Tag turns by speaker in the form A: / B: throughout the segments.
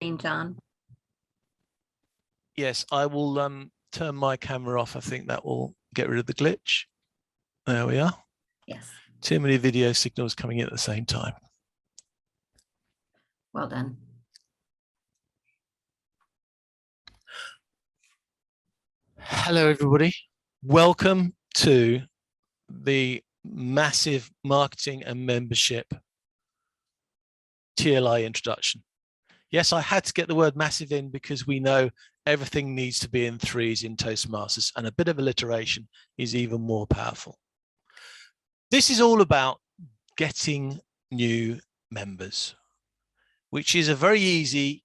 A: John.
B: Yes, I will turn my camera off. I think that will get rid of the glitch. There we are.
A: Yes.
B: Too many video signals coming in at the same time.
A: Well done.
B: Hello, everybody. Welcome to the massive marketing and membership TLI introduction. Yes, I had to get the word massive in because we know everything needs to be in threes in Toastmasters, and a bit of alliteration is even more powerful. This is all about getting new members, which is a very easy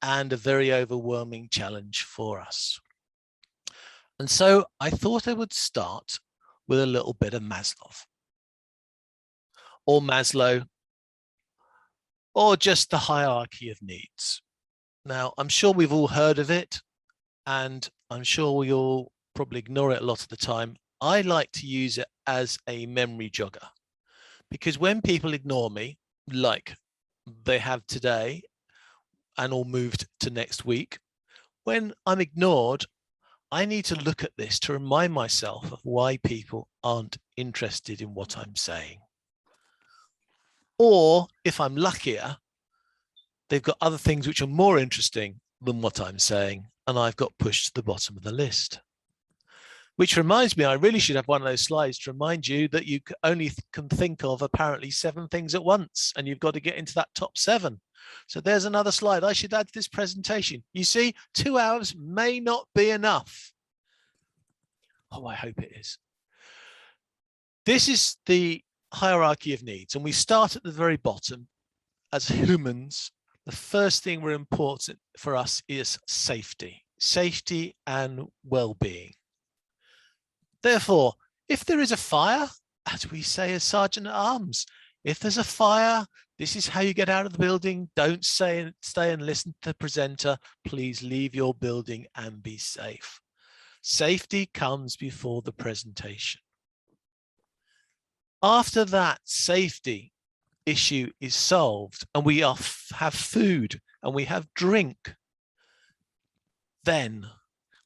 B: and a very overwhelming challenge for us. And so I thought I would start with a little bit of Maslow, or just the hierarchy of needs. Now, I'm sure we've all heard of it, and I'm sure we all probably ignore it a lot of the time. I like to use it as a memory jogger, because when people ignore me, like they have today and all moved to next week, when I'm ignored, I need to look at this to remind myself of why people aren't interested in what I'm saying. Or if I'm luckier, they've got other things which are more interesting than what I'm saying, and I've got pushed to the bottom of the list. Which reminds me, I really should have one of those slides to remind you that you only can think of apparently 7 things at once, and you've got to get into that top 7. So there's another slide I should add to this presentation. You see, 2 hours may not be enough. Oh, I hope it is. This is the hierarchy of needs, and we start at the very bottom. As humans, the first thing we're important for us is safety and well-being. Therefore, if there is a fire, as we say as Sergeant at Arms, if there's a fire, this is how you get out of the building. Don't stay and listen to the presenter. Please leave your building and be safe. Safety comes before the presentation. After that safety issue is solved and we have food and we have drink, then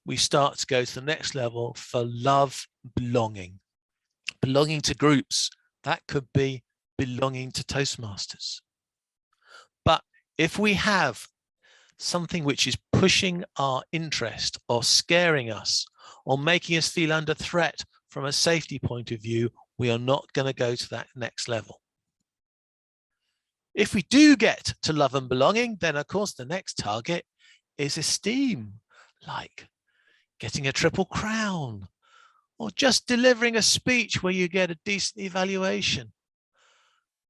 B: we start to go to the next level for love, belonging to groups. That could be belonging to Toastmasters. But if we have something which is pushing our interest or scaring us or making us feel under threat from a safety point of view, we are not going to go to that next level. If we do get to love and belonging, then of course the next target is esteem, like getting a triple crown or just delivering a speech where you get a decent evaluation.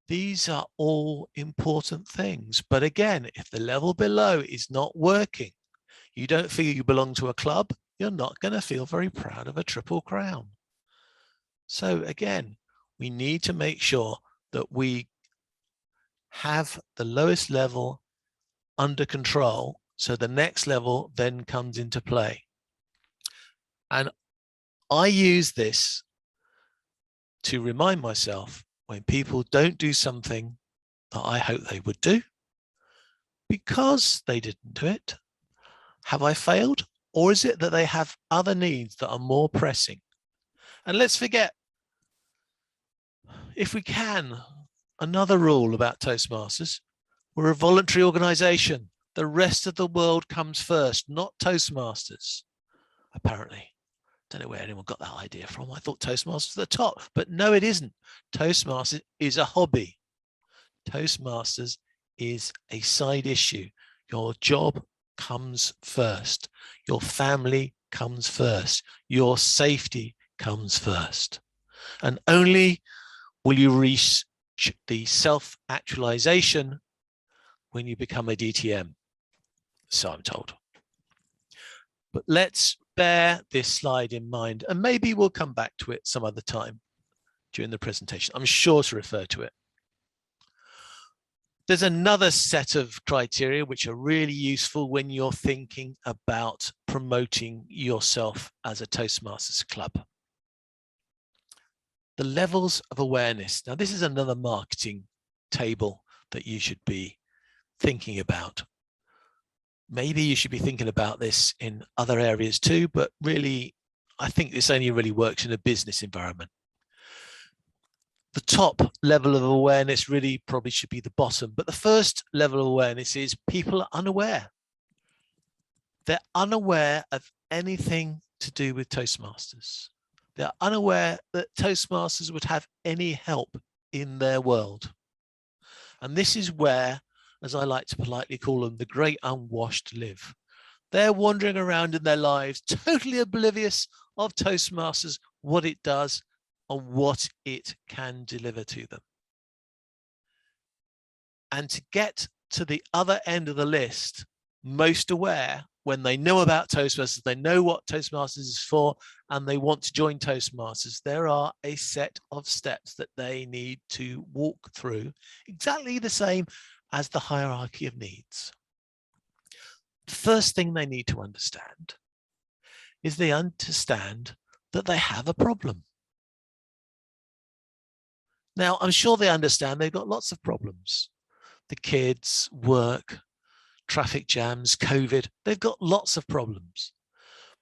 B: These are all important things. But again, if the level below is not working, you don't feel you belong to a club, you're not going to feel very proud of a triple crown. So again, we need to make sure that we have the lowest level under control, so the next level then comes into play. And I use this to remind myself when people don't do something that I hope they would do, because they didn't do it. Have I failed? Or is it that they have other needs that are more pressing? And let's forget, if we can, another rule about Toastmasters: we're a voluntary organization. The rest of the world comes first, not Toastmasters, apparently. Don't know where anyone got that idea from. I thought Toastmasters was the top, but no, it isn't. Toastmasters is a hobby. Toastmasters is a side issue. Your job comes first. Your family comes first. Your safety comes first. And only will you reach the self-actualization when you become a DTM. So I'm told. But let's bear this slide in mind, and maybe we'll come back to it some other time during the presentation. I'm sure to refer to it. There's another set of criteria which are really useful when you're thinking about promoting yourself as a Toastmasters club. The levels of awareness. Now, this is another marketing table that you should be thinking about. Maybe you should be thinking about this in other areas too, but really, I think this only really works in a business environment. The top level of awareness really probably should be the bottom, but the first level of awareness is people are unaware. They're unaware of anything to do with Toastmasters. They're unaware that Toastmasters would have any help in their world. And this is where, as I like to politely call them, the great unwashed live. They're wandering around in their lives, totally oblivious of Toastmasters, what it does, and what it can deliver to them. And to get to the other end of the list, most aware, when they know about Toastmasters, they know what Toastmasters is for, and they want to join Toastmasters, there are a set of steps that they need to walk through, exactly the same as the hierarchy of needs. The first thing they need to understand is they understand that they have a problem. Now, I'm sure they understand they've got lots of problems. The kids, work, traffic jams, COVID, they've got lots of problems.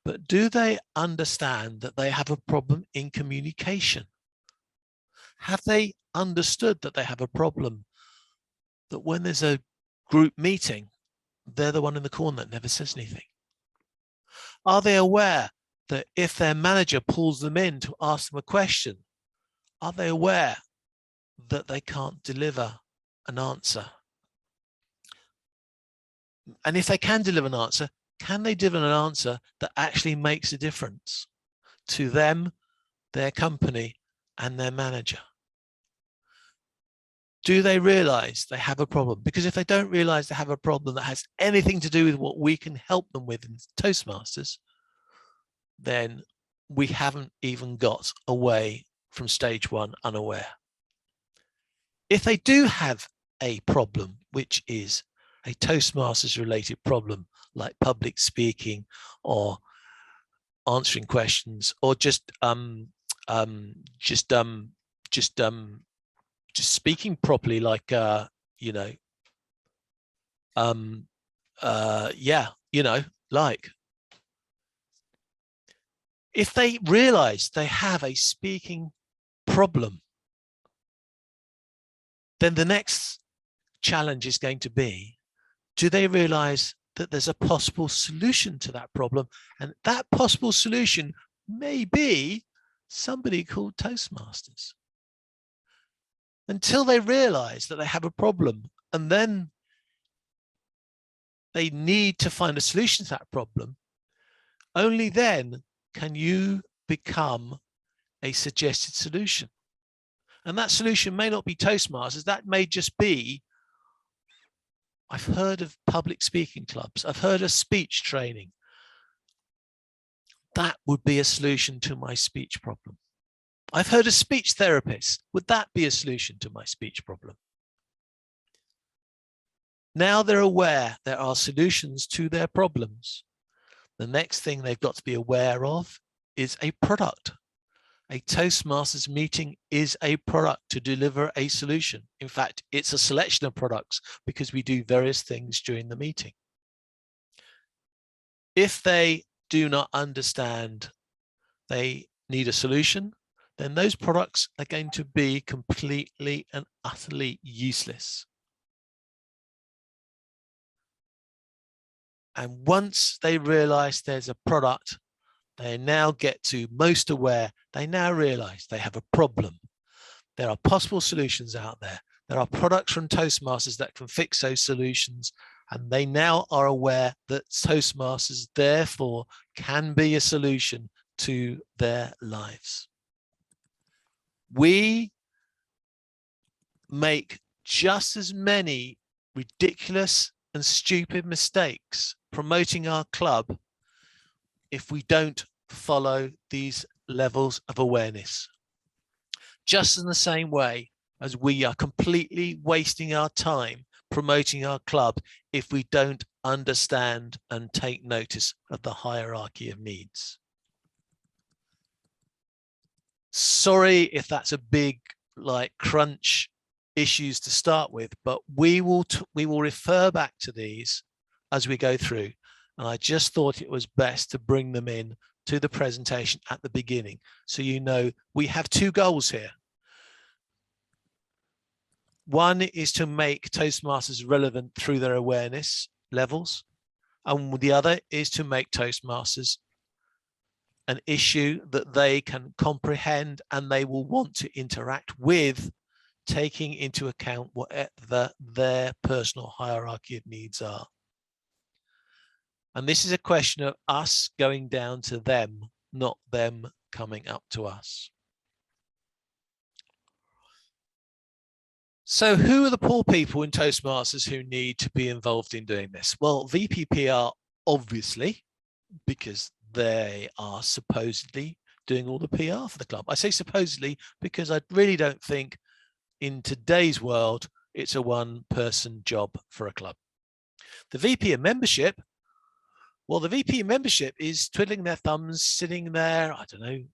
B: But do they understand that they have a problem in communication? Have they understood that they have a problem that when there's a group meeting, they're the one in the corner that never says anything? Are they aware that if their manager pulls them in to ask them a question, are they aware that they can't deliver an answer? And if they can deliver an answer, can they deliver an answer that actually makes a difference to them, their company, and their manager? Do they realize they have a problem? Because if they don't realize they have a problem that has anything to do with what we can help them with in Toastmasters, then we haven't even got away from stage one unaware. If they do have a problem, which is a Toastmasters related problem, like public speaking or answering questions, or just speaking properly, like like if they realize they have a speaking problem, then the next challenge is going to be, do they realize that there's a possible solution to that problem? And that possible solution may be somebody called Toastmasters. Until they realize that they have a problem, and then they need to find a solution to that problem, only then can you become a suggested solution. And that solution may not be Toastmasters. That may just be, I've heard of public speaking clubs. I've heard of speech training. That would be a solution to my speech problem. I've heard of speech therapists. Would that be a solution to my speech problem? Now they're aware there are solutions to their problems. The next thing they've got to be aware of is a product. A Toastmasters meeting is a product to deliver a solution. In fact, it's a selection of products because we do various things during the meeting. If they do not understand they need a solution, then those products are going to be completely and utterly useless. And once they realize there's a product, they now get to most aware. They now realize they have a problem. There are possible solutions out there. There are products from Toastmasters that can fix those solutions. And they now are aware that Toastmasters, therefore, can be a solution to their lives. We make just as many ridiculous and stupid mistakes promoting our club if we don't follow these levels of awareness. Just in the same way as we are completely wasting our time promoting our club if we don't understand and take notice of the hierarchy of needs. Sorry if that's a big crunch issues to start with, but we will refer back to these as we go through. And I just thought it was best to bring them in to the presentation at the beginning. So you know, we have two goals here. One is to make Toastmasters relevant through their awareness levels. And the other is to make Toastmasters an issue that they can comprehend and they will want to interact with, taking into account whatever their personal hierarchy of needs are. And this is a question of us going down to them, not them coming up to us. So who are the poor people in Toastmasters who need to be involved in doing this? Well, VPPR, obviously, because they are supposedly doing all the PR for the club. I say supposedly because I really don't think in today's world it's a one-person job for a club. The VP of membership, well, the VP of membership is twiddling their thumbs, sitting there, I don't know,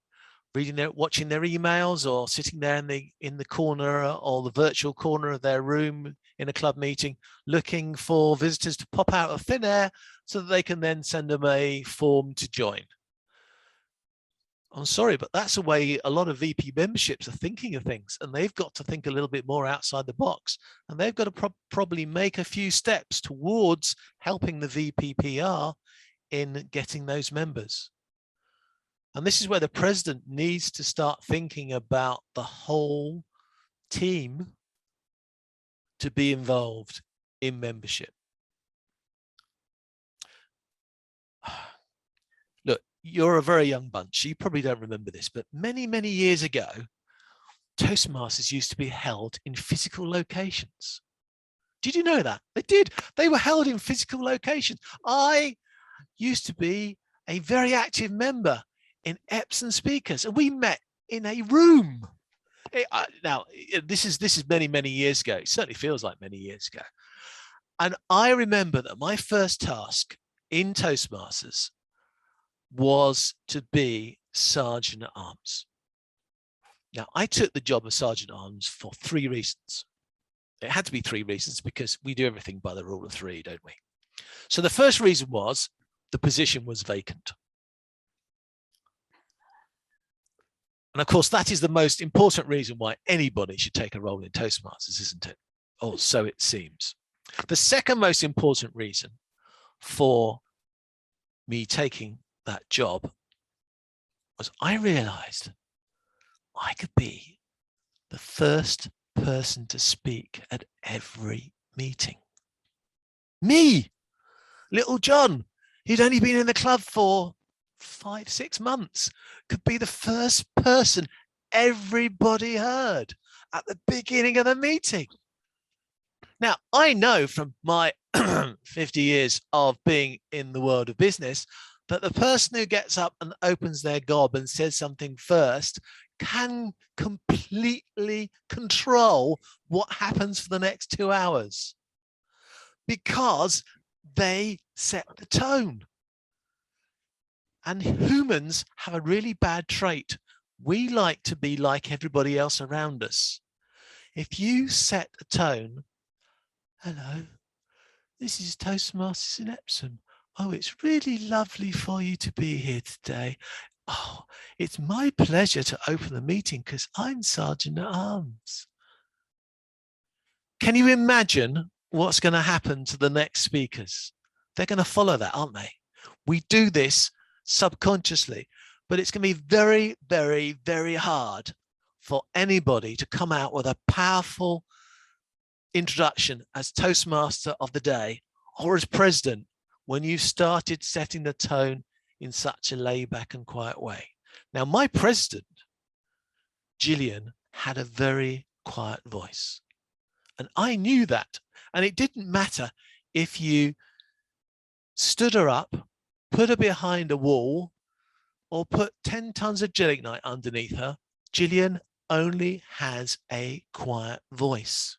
B: watching their emails, or sitting there in the corner or the virtual corner of their room in a club meeting, looking for visitors to pop out of thin air so that they can then send them a form to join. I'm sorry, but that's the way a lot of VP memberships are thinking of things, and they've got to think a little bit more outside the box, and they've got to probably make a few steps towards helping the VPPR in getting those members. And this is where the president needs to start thinking about the whole team to be involved in membership. Look, you're a very young bunch. You probably don't remember this, but many, many years ago, Toastmasters used to be held in physical locations. Did you know that? They did. They were held in physical locations. I used to be a very active member in Epsom speakers, and we met in a room. Now, this is many, many years ago. It certainly feels like many years ago. And I remember that my first task in Toastmasters was to be Sergeant at Arms. Now, I took the job of Sergeant at Arms for 3 reasons. It had to be 3 reasons because we do everything by the rule of 3, don't we? So the first reason was the position was vacant. And of course, that is the most important reason why anybody should take a role in Toastmasters, isn't it? Or so it seems. The second most important reason for me taking that job was I realized I could be the first person to speak at every meeting. Me, little John, who'd only been in the club for 5-6 months, could be the first person everybody heard at the beginning of the meeting. Now, I know from my 50 years of being in the world of business that the person who gets up and opens their gob and says something first can completely control what happens for the next 2 hours because they set the tone. And humans have a really bad trait. We like to be like everybody else around us. If you set a tone, hello, this is Toastmasters in Epsom. Oh, it's really lovely for you to be here today. Oh, it's my pleasure to open the meeting because I'm Sergeant at Arms. Can you imagine what's going to happen to the next speakers? They're going to follow that, aren't they? We do this subconsciously, but it's going to be very, very, very hard for anybody to come out with a powerful introduction as Toastmaster of the day or as president when you started setting the tone in such a laid-back and quiet way. Now, my president, Gillian, had a very quiet voice, and I knew that, and it didn't matter if you stood her up, put her behind a wall, or put 10 tons of gelignite underneath her. Gillian only has a quiet voice.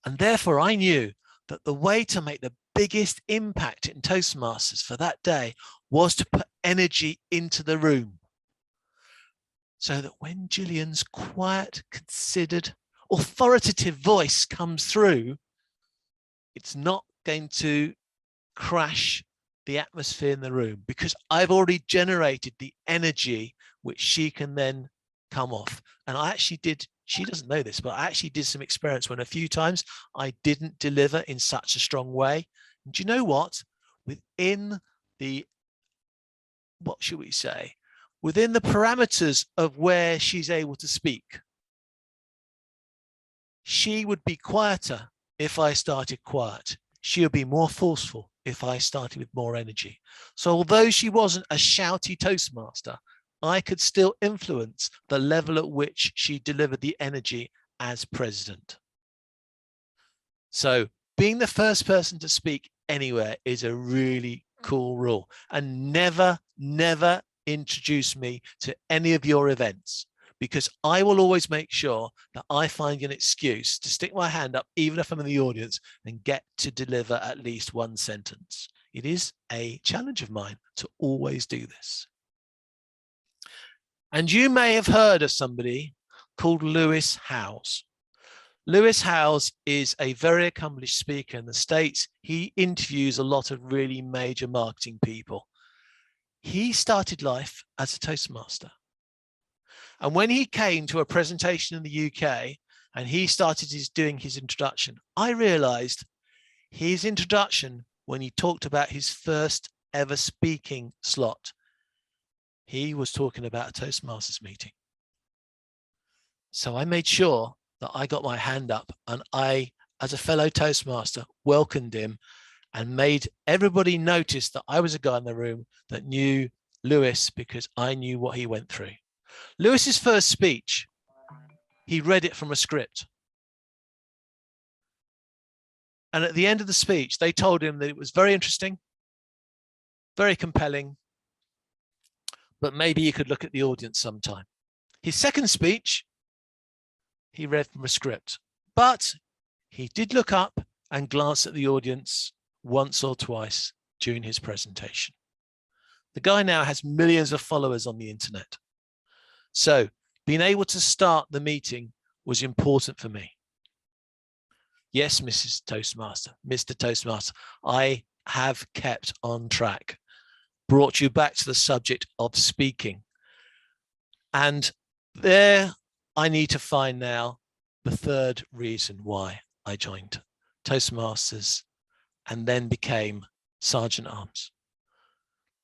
B: And therefore I knew that the way to make the biggest impact in Toastmasters for that day was to put energy into the room. So that when Gillian's quiet, considered, authoritative voice comes through, it's not going to crash the atmosphere in the room, because I've already generated the energy which she can then come off. And I actually did, she doesn't know this, but I actually did some experiments when a few times I didn't deliver in such a strong way. And do you know what? Within the, what should we say? Within the parameters of where she's able to speak, she would be quieter if I started quiet. She would be more forceful if I started with more energy. So although she wasn't a shouty Toastmaster, I could still influence the level at which she delivered the energy as president. So being the first person to speak anywhere is a really cool rule. And never, never introduce me to any of your events, because I will always make sure that I find an excuse to stick my hand up, even if I'm in the audience, and get to deliver at least one sentence. It is a challenge of mine to always do this. And you may have heard of somebody called Lewis Howes. Lewis Howes is a very accomplished speaker in the States. He interviews a lot of really major marketing people. He started life as a Toastmaster. And when he came to a presentation in the UK and he started doing his introduction, I realized his introduction, when he talked about his first ever speaking slot, he was talking about a Toastmasters meeting. So I made sure that I got my hand up, and I, as a fellow Toastmaster, welcomed him and made everybody notice that I was a guy in the room that knew Lewis, because I knew what he went through. Lewis's first speech, he read it from a script. And at the end of the speech, they told him that it was very interesting, very compelling, but maybe he could look at the audience sometime. His second speech, he read from a script, but he did look up and glance at the audience once or twice during his presentation. The guy now has millions of followers on the internet. So being able to start the meeting was important for me. Yes, Mrs. Toastmaster, Mr. Toastmaster, I have kept on track, brought you back to the subject of speaking. And there I need to find now the third reason why I joined Toastmasters and then became Sergeant Arms.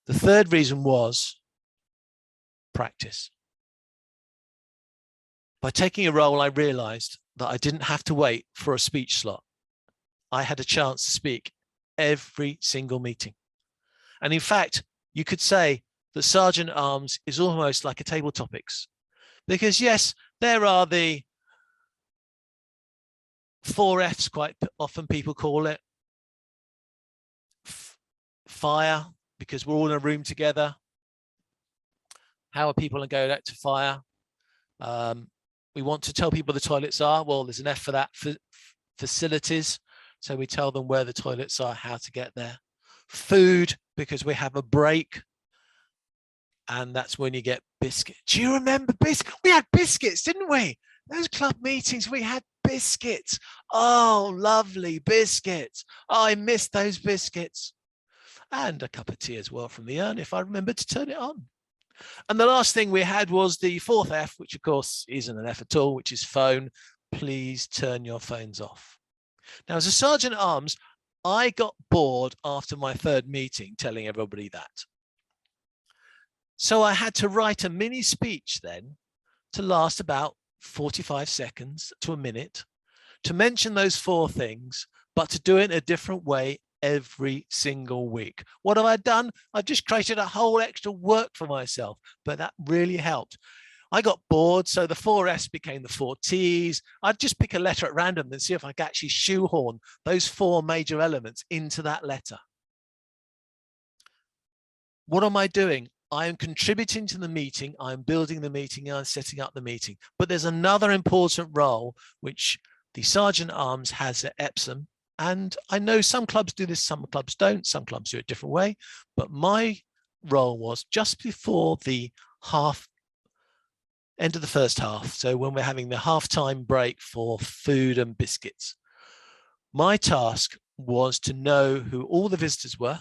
B: The third reason was practice. By taking a role, I realized that I didn't have to wait for a speech slot. I had a chance to speak every single meeting. And in fact, you could say that Sergeant Arms is almost like a table topics, because yes, there are the 4 F's, quite often people call it. Fire, because we're all in a room together. How are people going to go out to fire? We want to tell people the toilets are. Well, there's an F for that, for facilities. So we tell them where the toilets are, how to get there. Food, because we have a break. And that's when you get biscuits. Do you remember biscuits? We had biscuits, didn't we? Those club meetings, we had biscuits. Oh, lovely biscuits. Oh, I miss those biscuits. And a cup of tea as well from the urn, if I remember to turn it on. And the last thing we had was the 4th F, which of course isn't an F at all, which is phone. Please turn your phones off. Now, as a Sergeant at Arms, I got bored after my 3rd meeting telling everybody that. So I had to write a mini speech then to last about 45 seconds to a minute to mention those 4 things, but to do it in a different way every single week. What have I done? I've just created a whole extra work for myself, but that really helped. I got bored, so the 4 S became the 4 T's. I'd just pick a letter at random and see if I could actually shoehorn those 4 major elements into that letter. What am I doing? I am contributing to the meeting, I'm building the meeting, I'm setting up the meeting. But there's another important role which the Sergeant at Arms has at Epsom. And I know some clubs do this, some clubs don't, some clubs do it a different way. But my role was just before the end of the first half. So when we're having the halftime break for food and biscuits, my task was to know who all the visitors were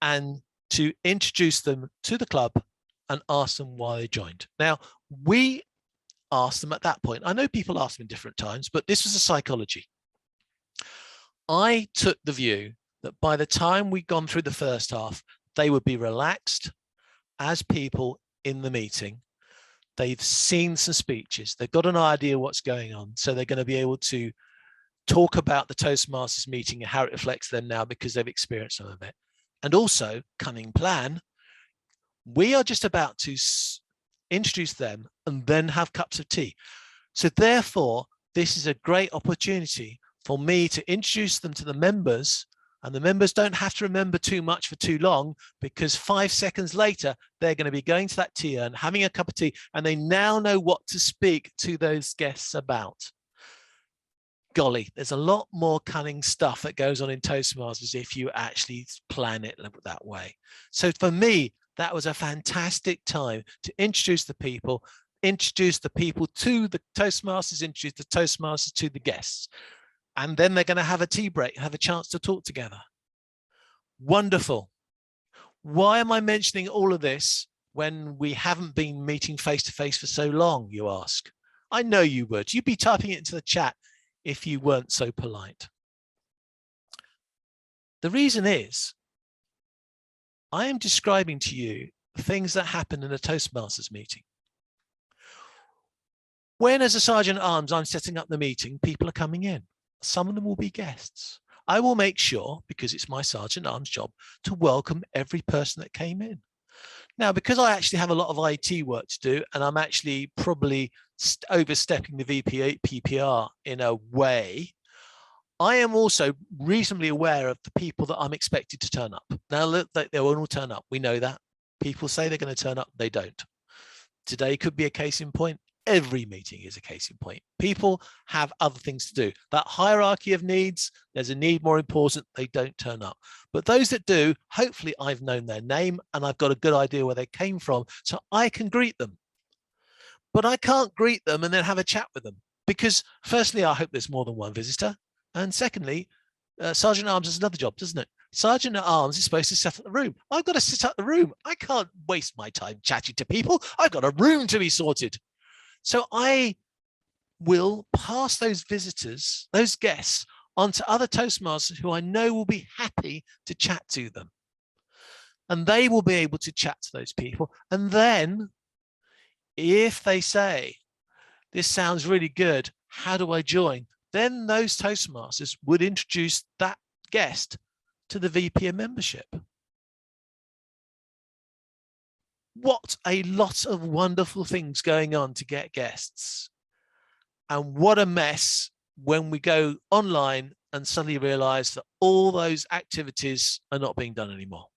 B: and to introduce them to the club and ask them why they joined. Now, we asked them at that point. I know people ask them in different times, but this was a psychology. I took the view that by the time we'd gone through the first half, they would be relaxed as people in the meeting. They've seen some speeches. They've got an idea what's going on. So they're going to be able to talk about the Toastmasters meeting and how it reflects them now because they've experienced some of it. And also, cunning plan, we are just about to introduce them and then have cups of tea. So therefore, this is a great opportunity for me to introduce them to the members, and the members don't have to remember too much for too long, because 5 seconds later, they're going to be going to that tea and having a cup of tea, and they now know what to speak to those guests about. Golly, there's a lot more cunning stuff that goes on in Toastmasters if you actually plan it that way. So for me, that was a fantastic time to introduce the people to the Toastmasters, introduce the Toastmasters to the guests. And then they're going to have a tea break, have a chance to talk together. Wonderful. Why am I mentioning all of this when we haven't been meeting face-to-face for so long, you ask? I know you would. You'd be typing it into the chat if you weren't so polite. The reason is, I am describing to you things that happen in a Toastmasters meeting. When, as a Sergeant at Arms, I'm setting up the meeting, people are coming in. Some of them will be guests. I will make sure, because it's my Sergeant at Arms job, to welcome every person that came in. Now, because I actually have a lot of IT work to do, and I'm actually probably overstepping the PPR in a way, I am also reasonably aware of the people that I'm expected to turn up. Now, look, they won't all turn up. We know that. People say they're going to turn up. They don't. Today could be a case in point. Every meeting is a case in point. People have other things to do. That hierarchy of needs, there's a need more important, they don't turn up. But those that do, hopefully I've known their name and I've got a good idea where they came from, so I can greet them. But I can't greet them and then have a chat with them, because firstly, I hope there's more than one visitor. And secondly, Sergeant at Arms has another job, doesn't it? Sergeant at Arms is supposed to set up the room. I've got to set up the room. I can't waste my time chatting to people. I've got a room to be sorted. So I will pass those visitors, those guests, on to other Toastmasters who I know will be happy to chat to them. And they will be able to chat to those people. And then if they say, this sounds really good, how do I join? Then those Toastmasters would introduce that guest to the VP of Membership. What a lot of wonderful things going on to get guests. And what a mess when we go online and suddenly realize that all those activities are not being done anymore.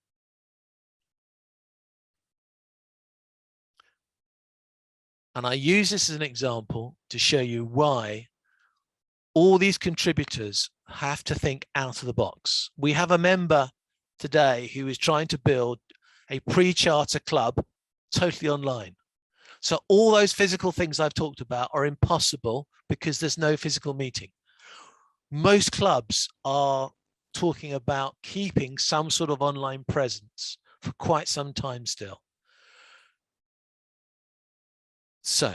B: And I use this as an example to show you why all these contributors have to think out of the box. We have a member today who is trying to build a pre-charter club totally online. So all those physical things I've talked about are impossible because there's no physical meeting. Most clubs are talking about keeping some sort of online presence for quite some time still. So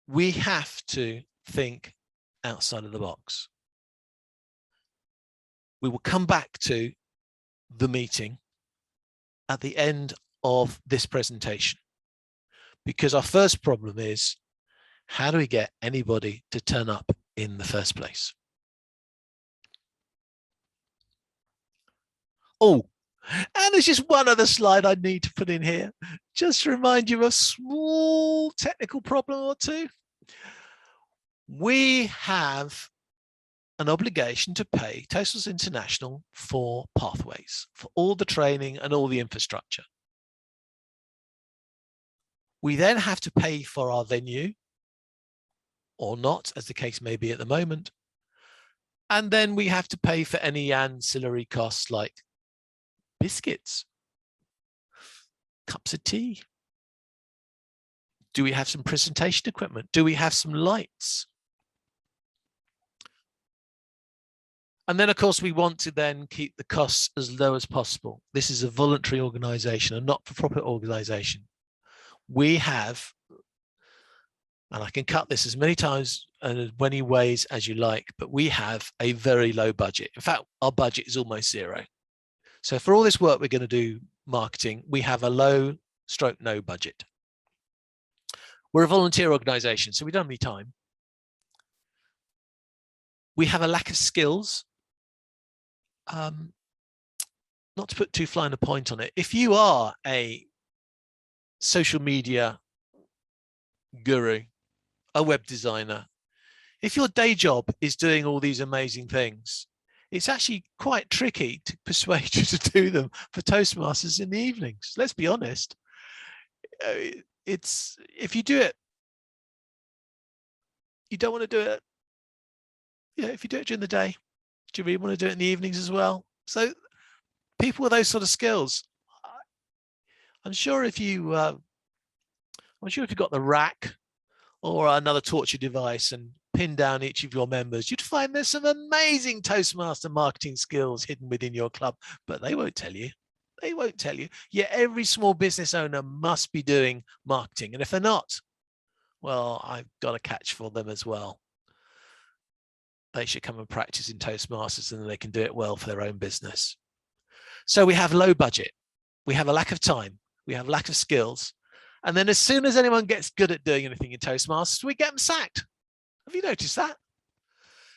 B: we have to think outside of the box. We will come back to the meeting at the end of this presentation, because our first problem is, how do we get anybody to turn up in the first place? Oh, and there's just one other slide I need to put in here, just to remind you of a small technical problem or two. We have an obligation to pay Toastmasters International for pathways, for all the training and all the infrastructure. We then have to pay for our venue, or not, as the case may be at the moment. And then we have to pay for any ancillary costs like biscuits, cups of tea. Do we have some presentation equipment? Do we have some lights? And then, of course, we want to then keep the costs as low as possible. This is a voluntary organization, a not-for-profit organization. We have, and I can cut this as many times and as many ways as you like, but we have a very low budget. In fact, our budget is almost zero. So for all this work we're going to do marketing, we have a low stroke no budget. We're a volunteer organization, so we don't have any time. We have a lack of skills. Not to put too fine a point on it, if you are a social media guru, a web designer, if your day job is doing all these amazing things, it's actually quite tricky to persuade you to do them for Toastmasters in the evenings. Let's be honest. It's, if you do it, you don't want to do it. Yeah, if you do it during the day, do you really want to do it in the evenings as well? So people with those sort of skills, I'm sure if you've got the rack or another torture device and pin down each of your members, you'd find there's some amazing Toastmaster marketing skills hidden within your club, but they won't tell you. They won't tell you. Yet every small business owner must be doing marketing. And if they're not, well, I've got a catch for them as well. They should come and practice in Toastmasters and then they can do it well for their own business. So we have low budget. We have a lack of time. We have lack of skills. And then as soon as anyone gets good at doing anything in Toastmasters, we get them sacked. Have you noticed that?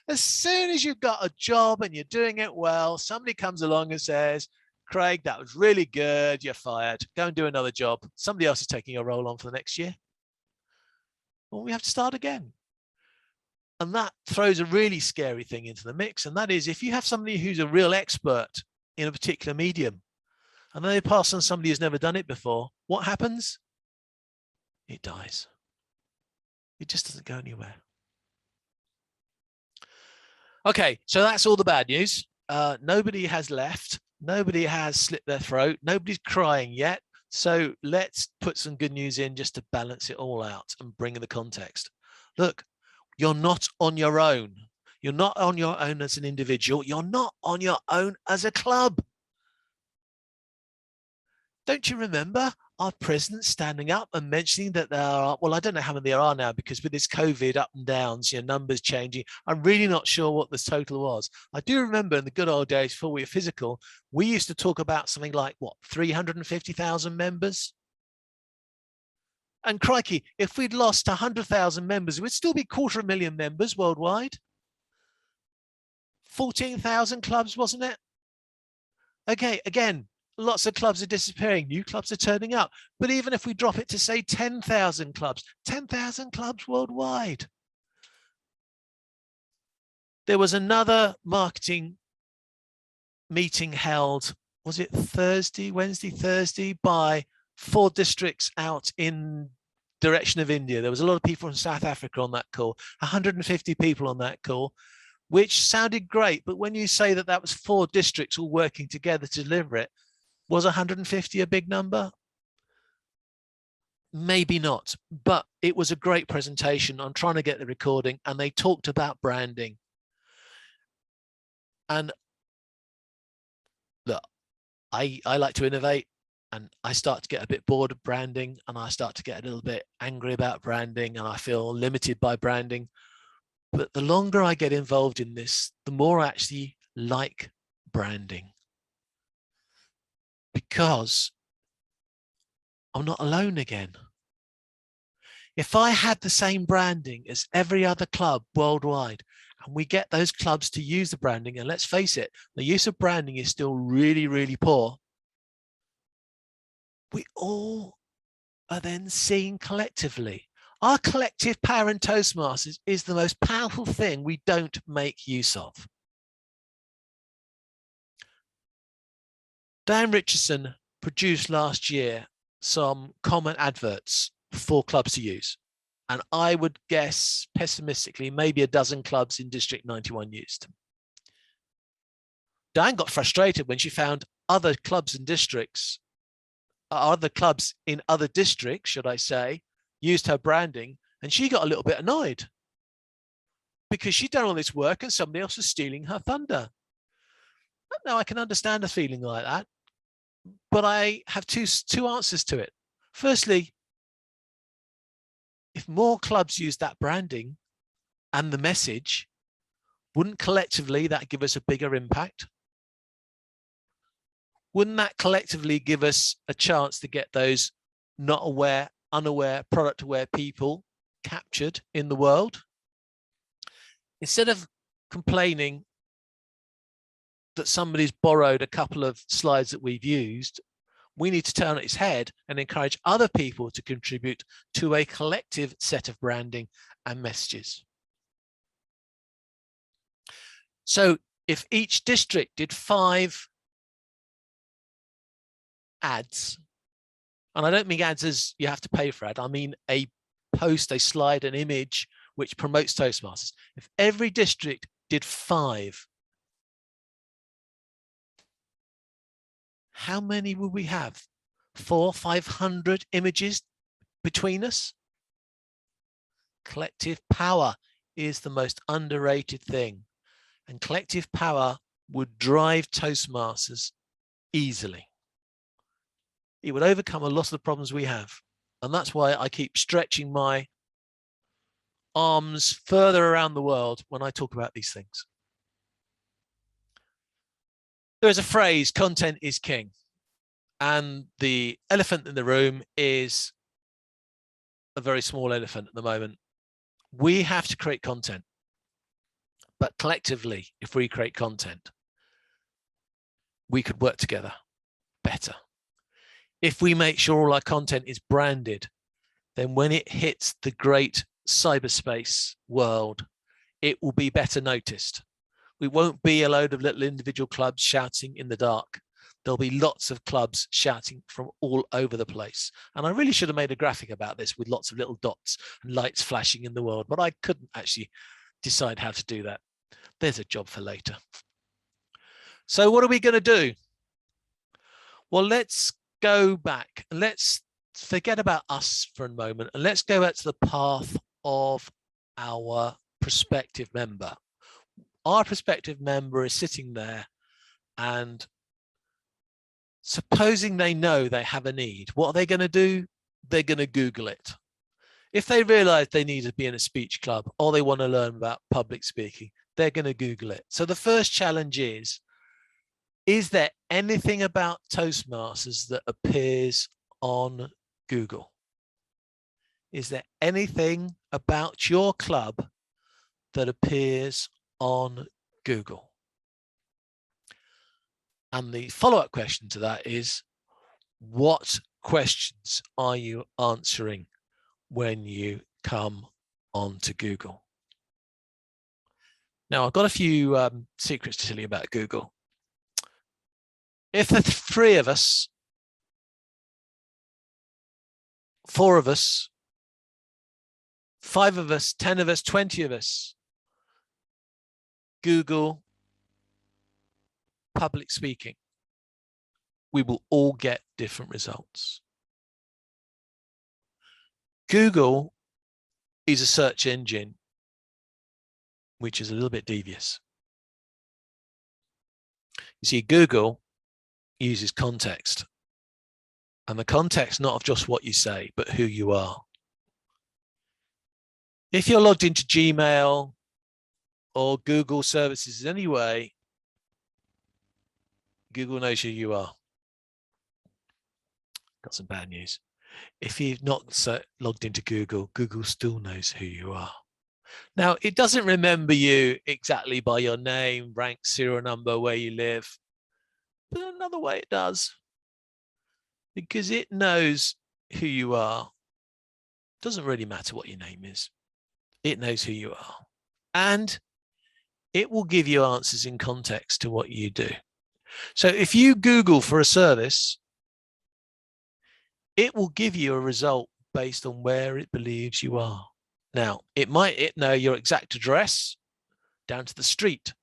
B: As soon as you've got a job and you're doing it well, somebody comes along and says, Craig, that was really good. You're fired. Go and do another job. Somebody else is taking your role on for the next year. Well, we have to start again. And that throws a really scary thing into the mix. And that is, if you have somebody who's a real expert in a particular medium, and then they pass on somebody who's never done it before, what happens? It dies. It just doesn't go anywhere. Okay, so that's all the bad news. Nobody has left. Nobody has slit their throat. Nobody's crying yet. So let's put some good news in just to balance it all out and bring in the context. Look, you're not on your own. You're not on your own as an individual. You're not on your own as a club. Don't you remember our president standing up and mentioning that there are, well, I don't know how many there are now because with this COVID up and downs, numbers changing. I'm really not sure what the total was. I do remember in the good old days before we were physical, we used to talk about something like, what, 350,000 members? And crikey, if we'd lost 100,000 members, it would still be 250,000 members worldwide. 14,000 clubs, wasn't it? Okay, again, lots of clubs are disappearing. New clubs are turning up. But even if we drop it to, say, 10,000 clubs, 10,000 clubs worldwide. There was another marketing meeting held, was it Wednesday, Thursday, by 4 districts out in direction of India. There was a lot of people from South Africa on that call, 150 people on that call, which sounded great. But when you say that that was 4 districts all working together to deliver it, was 150 a big number? Maybe not, but it was a great presentation. I'm trying to get the recording, and they talked about branding. And look, I like to innovate. And I start to get a bit bored of branding, and I start to get a little bit angry about branding, and I feel limited by branding. But the longer I get involved in this, the more I actually like branding, because I'm not alone again. If I had the same branding as every other club worldwide, and we get those clubs to use the branding, and let's face it, the use of branding is still really, really poor. We all are then seen collectively. Our collective power in Toastmasters is the most powerful thing we don't make use of. Dan Richardson produced last year some common adverts for clubs to use. And I would guess pessimistically, maybe a dozen clubs in District 91 used. Dan got frustrated when she found other clubs and districts, other clubs in other districts, should I say, used her branding, and she got a little bit annoyed because she'd done all this work and somebody else was stealing her thunder. Now, I can understand a feeling like that, but I have two answers to it. Firstly, if more clubs use that branding and the message, wouldn't collectively that give us a bigger impact? Wouldn't that collectively give us a chance to get those not aware, unaware, product aware people captured in the world? Instead of complaining that somebody's borrowed a couple of slides that we've used, we need to turn it its head and encourage other people to contribute to a collective set of branding and messages. So if each district did 5 ads, and I don't mean ads as you have to pay for ad, I mean a post, a slide, an image which promotes Toastmasters. If every district did 5, how many will we have? 400, 500 images between us? Collective power is the most underrated thing, and collective power would drive Toastmasters easily. It would overcome a lot of the problems we have, and that's why I keep stretching my arms further around the world when I talk about these things. There is a phrase, content is king, and the elephant in the room is a very small elephant at the moment. We have to create content, but collectively, if we create content, we could work together better. If we make sure all our content is branded, then when it hits the great cyberspace world, it will be better noticed. We won't be a load of little individual clubs shouting in the dark. There'll be lots of clubs shouting from all over the place. And I really should have made a graphic about this with lots of little dots and lights flashing in the world, but I couldn't actually decide how to do that. There's a job for later. So what are we going to do? Well, let's go back and let's forget about us for a moment, and let's go back to the path of our prospective member. Our prospective member is sitting there, and supposing they know they have a need, what are they going to do? They're going to Google it. If they realize they need to be in a speech club or they want to learn about public speaking, they're going to Google it. So the first challenge is there anything about Toastmasters that appears on Google? Is there anything about your club that appears on Google? And the follow-up question to that is, what questions are you answering when you come onto Google? Now, I've got a few secrets to tell you about Google. If the 3 of us, 4 of us, 5 of us, 10 of us, 20 of us Google public speaking, we will all get different results. Google is a search engine which is a little bit devious. You see, Google uses context, and the context not of just what you say, but who you are. If you're logged into Gmail or Google services in any way, Google knows who you are. Got some bad news. If you've not logged into Google, Google still knows who you are. Now, it doesn't remember you exactly by your name, rank, serial number, where you live, but another way it does, because it knows who you are. It doesn't really matter what your name is. It knows who you are, and it will give you answers in context to what you do. So if you Google for a service, it will give you a result based on where it believes you are. Now, it might know your exact address down to the street.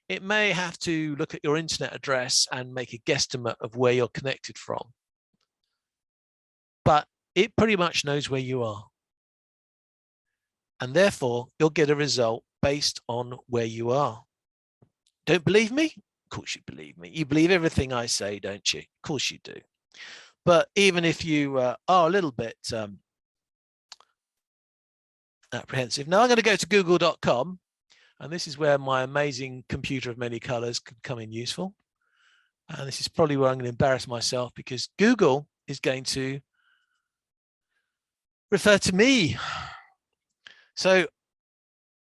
B: It may have to look at your internet address and make a guesstimate of where you're connected from. But it pretty much knows where you are. And therefore, you'll get a result based on where you are. Don't believe me? course you believe me. You believe everything I say, don't you? Of course you do. But even if you are a little bit apprehensive. Now I'm going to go to google.com, and this is where my amazing computer of many colors could come in useful. And this is probably where I'm going to embarrass myself, because Google is going to refer to me. So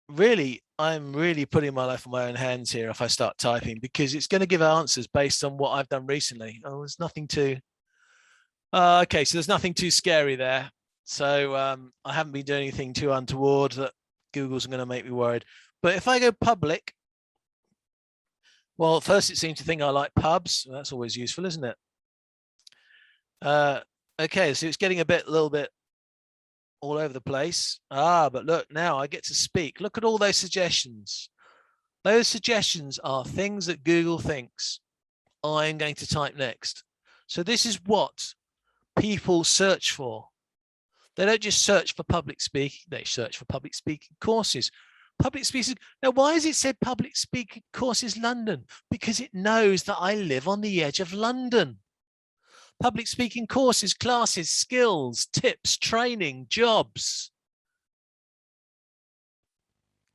B: really, I'm really putting my life in my own hands here if I start typing, because it's going to give answers based on what I've done recently. Oh, there's nothing too... okay, so there's nothing too scary there. So I haven't been doing anything too untoward that Google's going to make me worried. But if I go public, well, first it seems to think I like pubs. That's always useful, isn't it? Okay, so it's getting a little bit all over the place. But look, now I get to speak. Look at all those suggestions. Those suggestions are things that Google thinks I'm going to type next. So this is what people search for. They don't just search for public speaking, they search for public speaking courses. Public speaking. Now, why has it said public speaking courses London? Because it knows that I live on the edge of London. Public speaking courses, classes, skills, tips, training, jobs.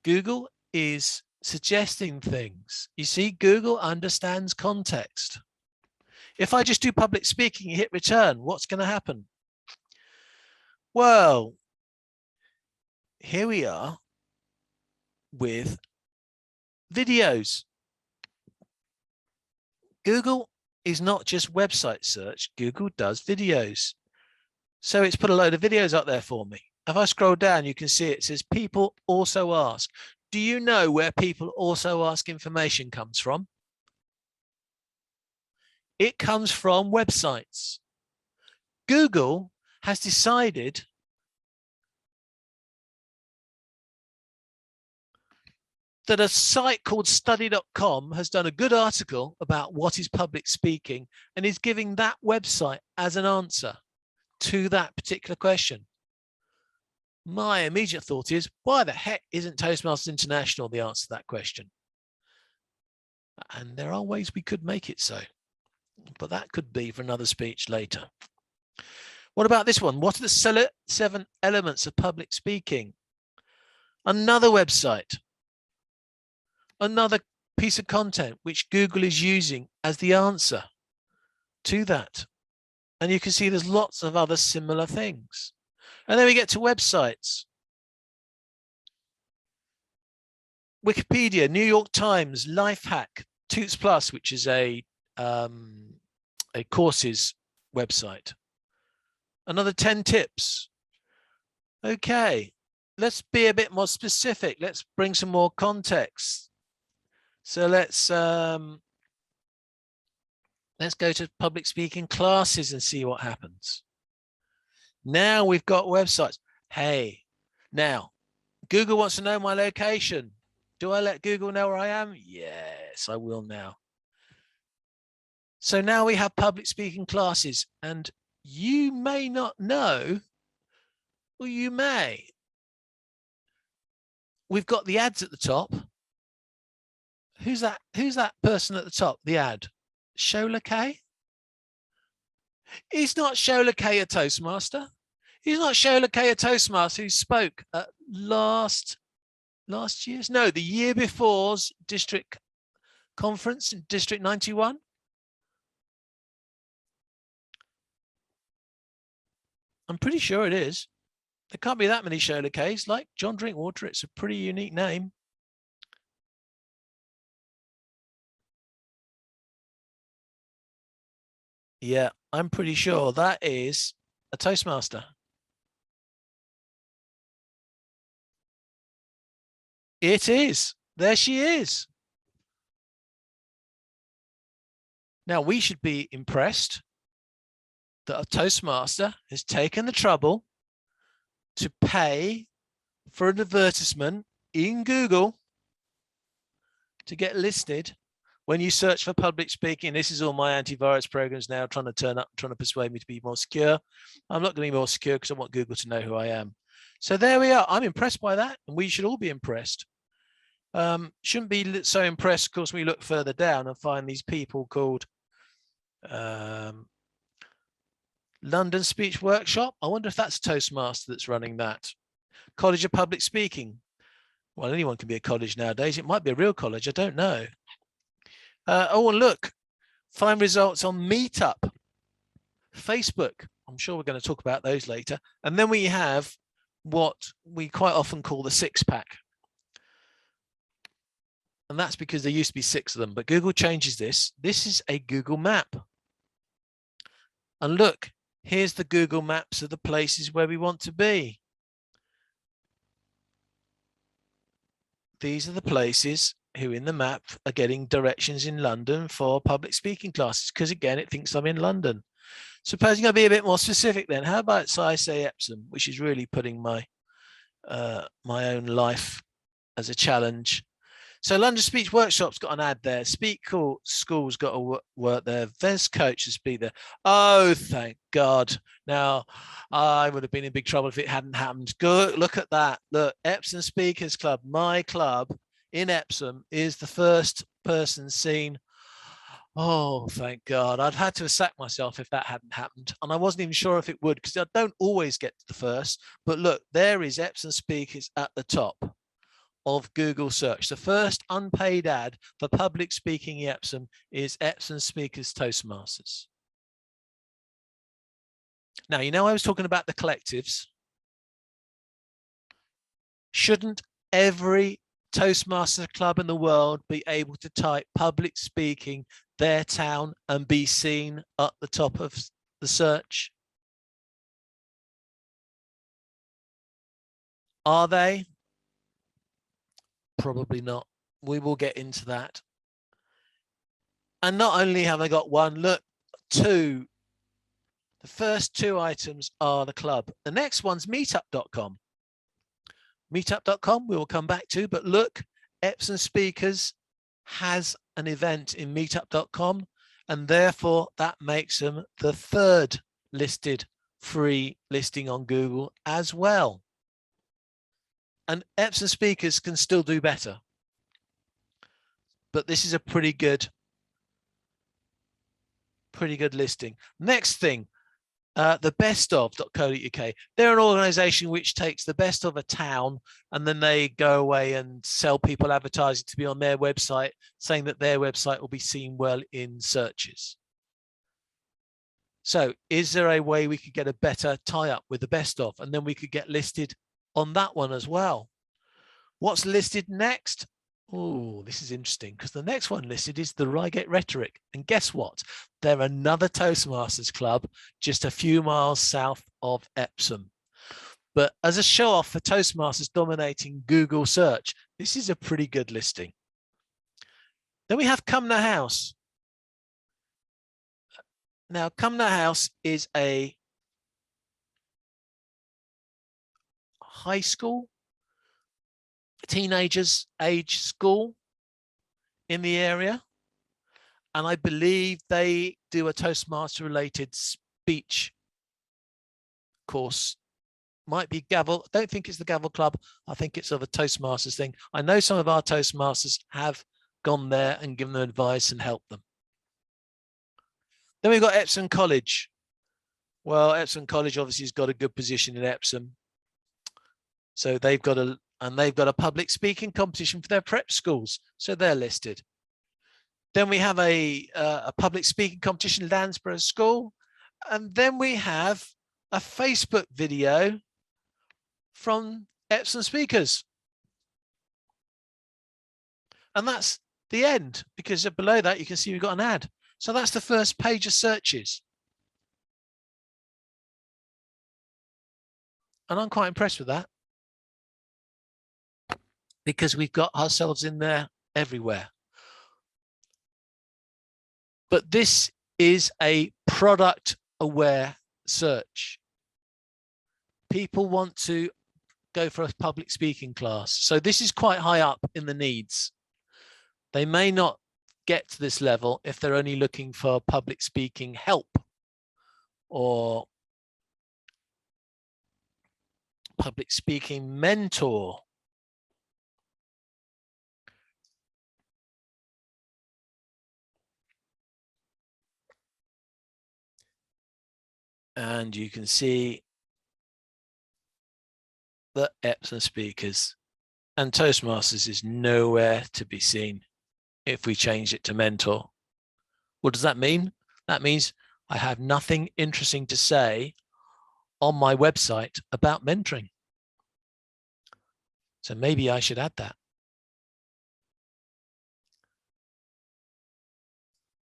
B: Google is suggesting things. You see, Google understands context. If I just do public speaking and hit return, what's going to happen? Well, here we are with videos. Google is not just website search. Google does videos. So it's put a load of videos up there for me. If I scroll down, you can see it says people also ask. Do you know where people also ask information comes from? It comes from websites. Google has decided that a site called study.com has done a good article about what is public speaking and is giving that website as an answer to that particular question. My immediate thought is, why the heck isn't Toastmasters International the answer to that question? And there are ways we could make it so, but that could be for another speech later. What about this one? What are the 7 elements of public speaking? Another website, another piece of content which Google is using as the answer to that. And you can see there's lots of other similar things. And then we get to websites. Wikipedia, New York Times, Lifehack, Toots Plus, which is a courses website. Another 10 tips. Okay, let's be a bit more specific. Let's bring some more context. So let's go to public speaking classes and see what happens. Now we've got websites. Hey, now Google wants to know my location. Do I let Google know where I am? Yes, I will now. So now we have public speaking classes, and you may not know, or you may. We've got the ads at the top. Who's that? Who's that person at the top? The ad. Shola K? He's not Shola K, a Toastmaster. He's not Shola K, a Toastmaster who spoke at last year's, no, the year before's district conference in District 91. I'm pretty sure it is. There can't be that many Shola K's. Like John Drinkwater, it's a pretty unique name. Yeah, I'm pretty sure that is a Toastmaster. It is. There she is. Now we should be impressed that a Toastmaster has taken the trouble to pay for an advertisement in Google to get listed when you search for public speaking. This is all my antivirus programs now trying to persuade me to be more secure. I'm not going to be more secure because I want Google to know who I am. So there we are. I'm impressed by that, and we should all be impressed. Shouldn't be so impressed, of course, when we look further down and find these people called London Speech Workshop. I wonder if that's a Toastmaster that's running that. College of Public Speaking. Well, anyone can be a college nowadays. It might be a real college. I don't know. Oh, and look, find results on Meetup, Facebook. I'm sure we're going to talk about those later. And then we have what we quite often call the six-pack. And that's because there used to be 6 of them, but Google changes this. This is a Google map. And look, here's the Google Maps of the places where we want to be. These are the places who in the map are getting directions in London for public speaking classes, because again, it thinks I'm in London. Supposing I'll be a bit more specific then, how about so I say Epsom, which is really putting my my own life as a challenge. So London Speech Workshop's got an ad there. Speak Cool School's got a work there. Vez Coach has been there. Oh, thank God. Now, I would have been in big trouble if it hadn't happened. Go look at that. Look, Epsom Speakers Club, my club in Epsom, is the first person seen. Oh, thank God. I'd had to have sacked myself if that hadn't happened. And I wasn't even sure if it would, because I don't always get to the first. But look, there is Epsom Speakers at the top of Google search. The first unpaid ad for public speaking in Epsom is Epsom Speakers Toastmasters. Now, you know, I was talking about the collectives. Shouldn't every Toastmaster club in the world be able to type public speaking, their town, and be seen at the top of the search? Are they? Probably not. We will get into that. And not only have I got one, look, 2. The first 2 items are the club. The next one's meetup.com. Meetup.com we will come back to, but look, Epsom Speakers has an event in meetup.com, and therefore that makes them the 3rd listed free listing on Google as well. And Epsom Speakers can still do better, but this is a pretty good listing. Next thing, the best of.co.uk. They're an organization which takes the best of a town and then they go away and sell people advertising to be on their website, saying that their website will be seen well in searches. So is there a way we could get a better tie-up with the best of, and then we could get listed on that one as well? What's listed next? Oh, this is interesting, because the next one listed is the Reigate Rhetoric. And guess what? They're another Toastmasters club just a few miles south of Epsom. But as a show off for Toastmasters dominating Google search, this is a pretty good listing. Then we have Cumnor House. Now, Cumnor House is a high school, teenagers age school in the area, and I believe they do a Toastmaster related speech course. Might be Gavel. I don't think it's the Gavel Club. I think it's of a Toastmasters thing. I know some of our Toastmasters have gone there and given them advice and helped them. Then we've got Epsom College. Well, Epsom College obviously has got a good position in Epsom, so they've got a public speaking competition for their prep schools, so they're listed. Then we have a public speaking competition at Landsborough School, and then we have a Facebook video from Epsom Speakers, and that's the end, because below that you can see we've got an ad. So that's the first page of searches, and I'm quite impressed with that, because we've got ourselves in there everywhere. But this is a product aware search. People want to go for a public speaking class. So this is quite high up in the needs. They may not get to this level if they're only looking for public speaking help or public speaking mentor. And you can see that Epsom speakers and Toastmasters is nowhere to be seen if we change it to mentor. What does that mean? That means I have nothing interesting to say on my website about mentoring. So maybe I should add that.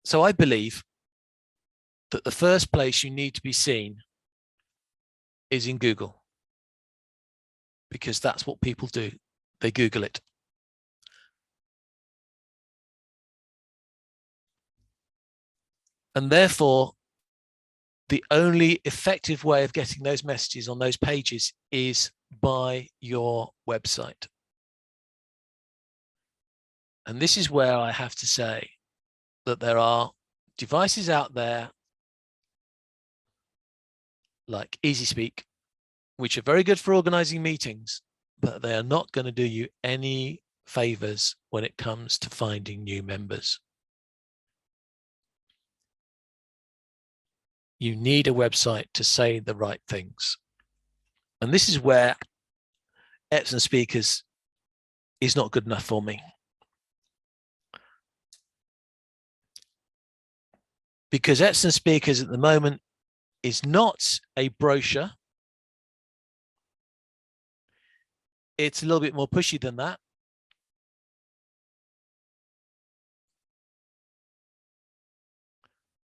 B: So I believe that the first place you need to be seen is in Google, because that's what people do. They Google it. And therefore, the only effective way of getting those messages on those pages is by your website. And this is where I have to say that there are devices out there like EasySpeak, which are very good for organizing meetings, but they are not going to do you any favors when it comes to finding new members. You need a website to say the right things. And this is where Epsom speakers is not good enough for me. Because Epsom speakers at the moment is not a brochure. It's a little bit more pushy than that.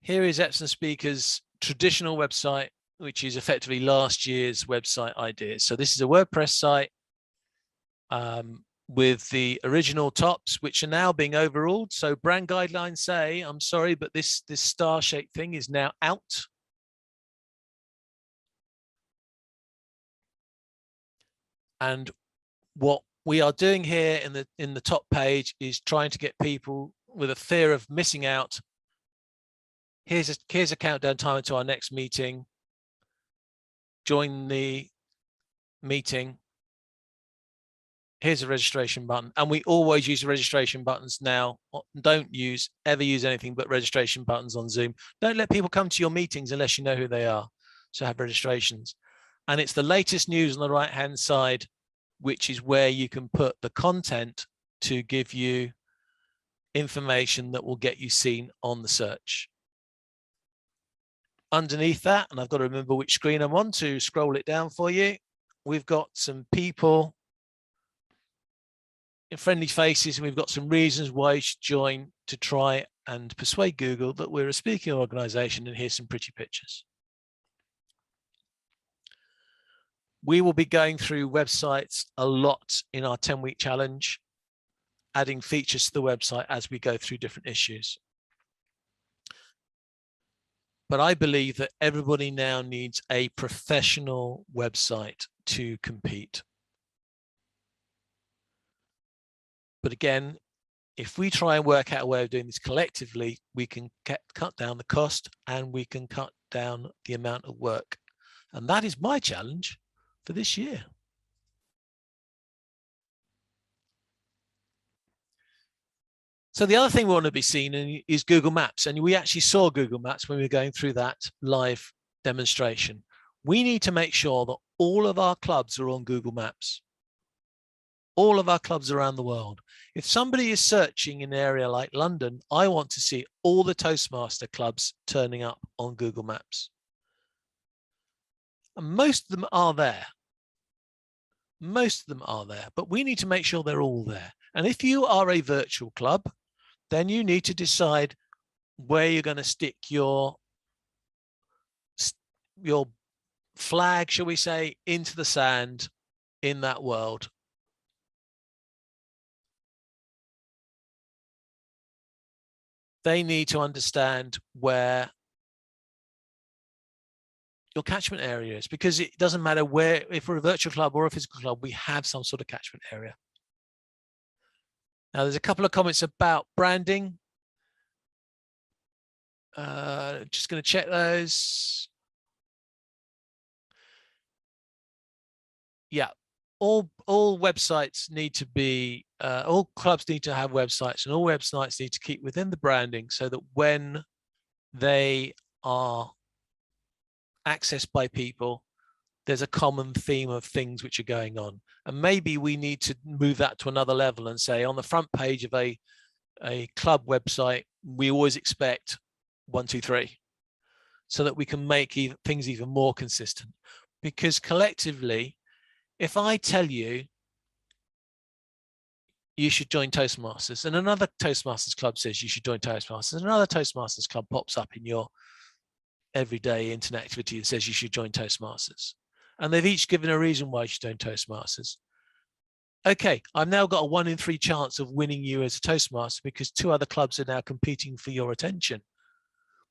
B: Here is Epsom speakers' traditional website, which is effectively last year's website ideas. So this is a WordPress site with the original tops, which are now being overruled. So brand guidelines say, I'm sorry, but this star-shaped thing is now out. And what we are doing here in the top page is trying to get people with a fear of missing out. Here's a countdown time to our next meeting. Join the meeting. Here's a registration button. And we always use registration buttons now. Don't ever use anything but registration buttons on Zoom. Don't let people come to your meetings unless you know who they are. So have registrations. And it's the latest news on the right-hand side, which is where you can put the content to give you information that will get you seen on the search. Underneath that, and I've got to remember which screen I'm on to scroll it down for you, we've got some people in friendly faces, and we've got some reasons why you should join to try and persuade Google that we're a speaking organization, and here's some pretty pictures. We will be going through websites a lot in our 10-week challenge, adding features to the website as we go through different issues. But I believe that everybody now needs a professional website to compete. But again, if we try and work out a way of doing this collectively, we can cut down the cost and we can cut down the amount of work. And that is my challenge for this year. So the other thing we want to be seen is Google Maps. And we actually saw Google Maps when we were going through that live demonstration. We need to make sure that all of our clubs are on Google Maps. All of our clubs around the world. If somebody is searching in an area like London, I want to see all the Toastmaster clubs turning up on Google Maps. And most of them are there. Most of them are there, but we need to make sure they're all there. And if you are a virtual club, then you need to decide where you're going to stick your flag, shall we say, into the sand in that world. They need to understand where your catchment area is, because it doesn't matter where, if we're a virtual club or a physical club, we have some sort of catchment area. Now, there's a couple of comments about branding. Just going to check those. Yeah, all websites need to be, all clubs need to have websites, and all websites need to keep within the branding so that when they are accessed by people, there's a common theme of things which are going on. And maybe we need to move that to another level and say on the front page of a club website, we always expect 1, 2, 3, so that we can make things even more consistent. Because collectively, if I tell you you should join Toastmasters, and another Toastmasters club says you should join Toastmasters, and another Toastmasters club pops up in your everyday internet activity and says you should join Toastmasters, and they've each given a reason why you should join Toastmasters. Okay, I've now got a 1 in 3 chance of winning you as a Toastmaster because 2 other clubs are now competing for your attention.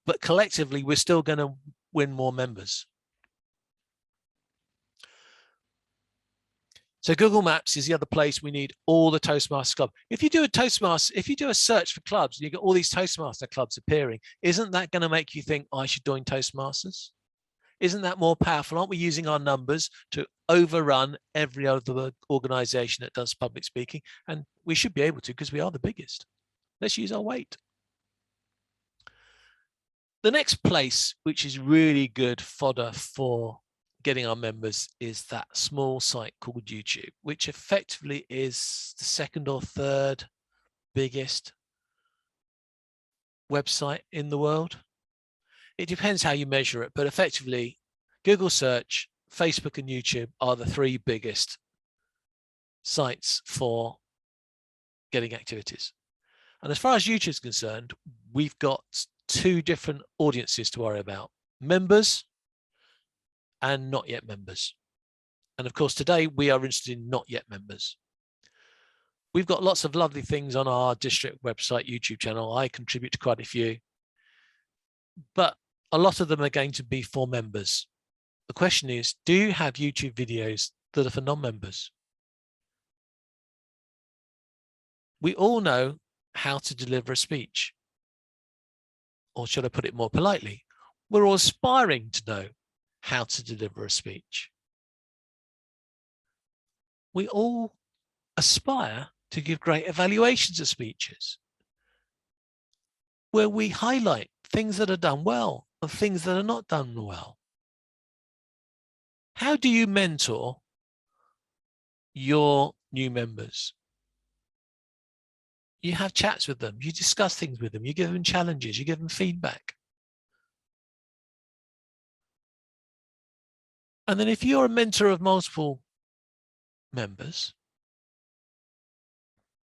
B: But collectively, we're still going to win more members. So Google Maps is the other place we need all the Toastmasters clubs. If you do a search for clubs and you get all these Toastmaster clubs appearing, isn't that going to make you think I should join Toastmasters? Isn't that more powerful? Aren't we using our numbers to overrun every other organization that does public speaking? And we should be able to because we are the biggest. Let's use our weight. The next place, which is really good fodder for getting our members, is that small site called YouTube, which effectively is the 2nd or 3rd biggest website in the world. It depends how you measure it, but effectively Google search, Facebook and YouTube are the 3 biggest sites for getting activities. And as far as YouTube is concerned, we've got 2 different audiences to worry about: members and not yet members. And of course, today we are interested in not yet members. We've got lots of lovely things on our district website, YouTube channel. I contribute to quite a few, but a lot of them are going to be for members. The question is, do you have YouTube videos that are for non-members? We all know how to deliver a speech. Or should I put it more politely? We're all aspiring to know how to deliver a speech. We all aspire to give great evaluations of speeches, where we highlight things that are done well and things that are not done well. How do you mentor your new members? You have chats with them, you discuss things with them, you give them challenges, you give them feedback. And then if you're a mentor of multiple members,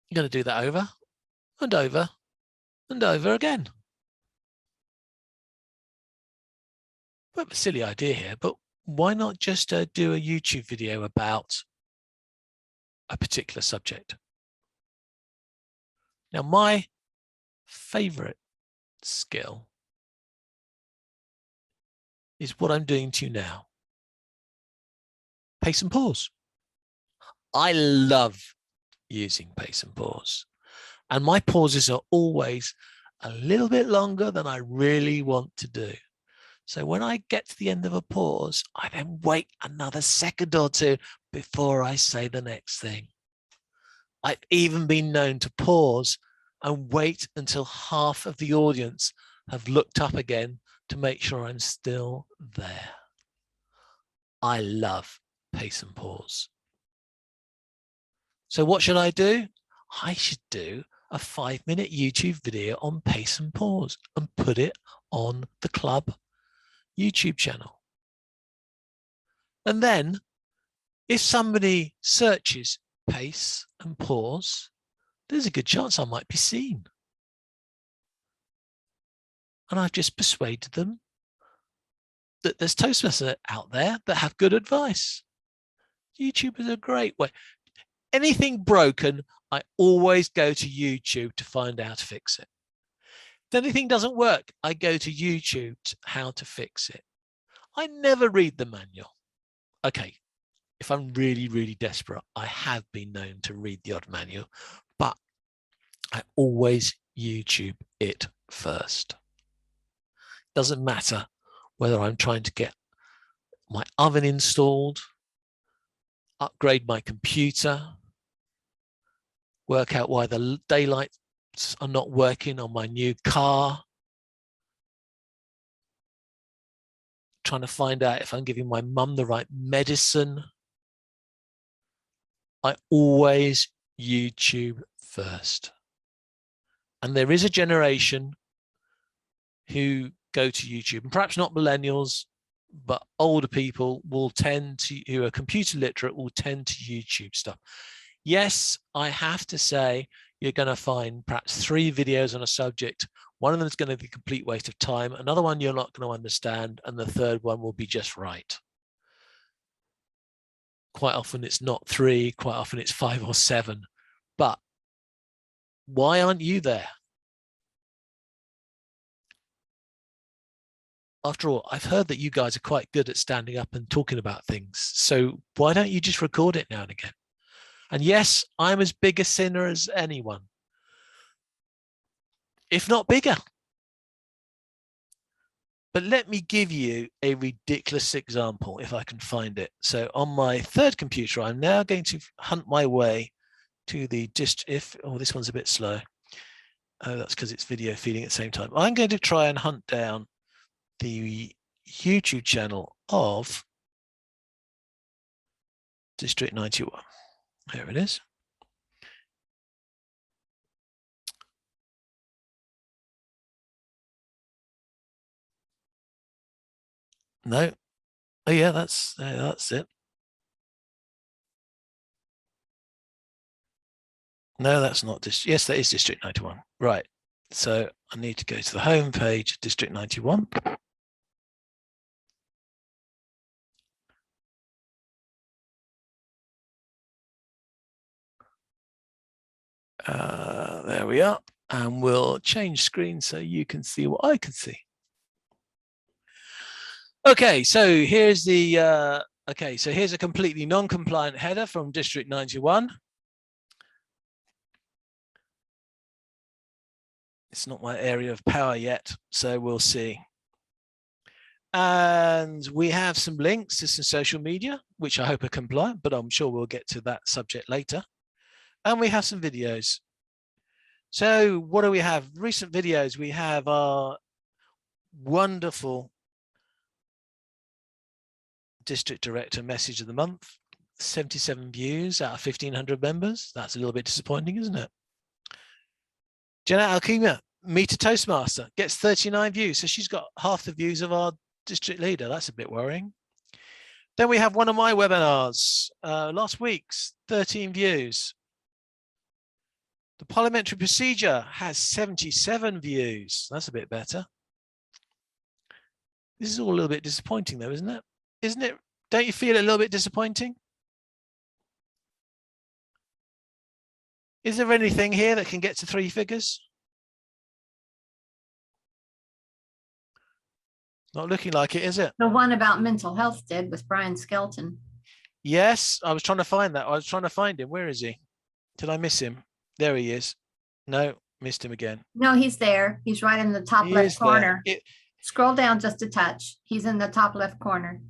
B: you're going to do that over and over and over again. We have a silly idea here, but why not just do a YouTube video about a particular subject? Now, my favorite skill is what I'm doing to you now. Pace and pause. I love using pace and pause. And my pauses are always a little bit longer than I really want to do. So when I get to the end of a pause, I then wait another second or 2 before I say the next thing. I've even been known to pause and wait until half of the audience have looked up again to make sure I'm still there. I love pace and pause. So what should I do? I should do a 5-minute YouTube video on pace and pause and put it on the club YouTube channel. And then if somebody searches pace and pause, there's a good chance I might be seen. And I've just persuaded them that there's Toastmasters out there that have good advice. YouTube is a great way. Anything broken, I always go to YouTube to find out how to fix it. If anything doesn't work, I go to YouTube to how to fix it. I never read the manual. Okay, if I'm really, really desperate, I have been known to read the odd manual, but I always YouTube it first. Doesn't matter whether I'm trying to get my oven installed, upgrade my computer, work out why the daylights are not working on my new car, trying to find out if I'm giving my mum the right medicine, I always YouTube first. And there is a generation who go to YouTube, and perhaps not millennials, but older people will tend to, who are computer literate, will tend to YouTube stuff. Yes, I have to say, you're going to find perhaps 3 videos on a subject. One of them is going to be a complete waste of time. Another one you're not going to understand. And the third one will be just right. Quite often it's not 3, quite often it's 5 or 7. But why aren't you there? After all, I've heard that you guys are quite good at standing up and talking about things. So why don't you just record it now and again? And yes, I'm as big a sinner as anyone, if not bigger. But let me give you a ridiculous example, if I can find it. So on my third computer, I'm now going to hunt my way to the oh, this one's a bit slow. Oh, that's because it's video feeding at the same time. I'm going to try and hunt down the YouTube channel of District 91. There it is. No. Oh yeah, that's it. No, that's not yes, that is District 91. Right. So I need to go to the home page, District 91. There we are. And we'll change screen so you can see what I can see. Okay, so here's the so here's a completely non-compliant header from District 91. It's not my area of power yet, so we'll see. And we have some links to some social media, which I hope are compliant, but I'm sure we'll get to that subject later. And we have some videos. So what do we have? Recent videos. We have our wonderful district director message of the month, 77 views out of 1,500 members. That's a little bit disappointing, isn't it? Jenna Alkema, Meet a Toastmaster, gets 39 views. So she's got half the views of our district leader. That's a bit worrying. Then we have one of my webinars, last week's, 13 views. The parliamentary procedure has 77 views. That's a bit better. This is all a little bit disappointing though, isn't it? Isn't it? Don't you feel a little bit disappointing? Is there anything here that can get to 3 figures? Not looking like it, is it?
A: The one about mental health did with Brian Skelton.
B: Yes, I was trying to find that. I was trying to find him. Where is he? Did I miss him? There he is. No, missed him again.
A: No, he's there. He's right in the top left corner. Scroll down just a touch. He's in the top left corner.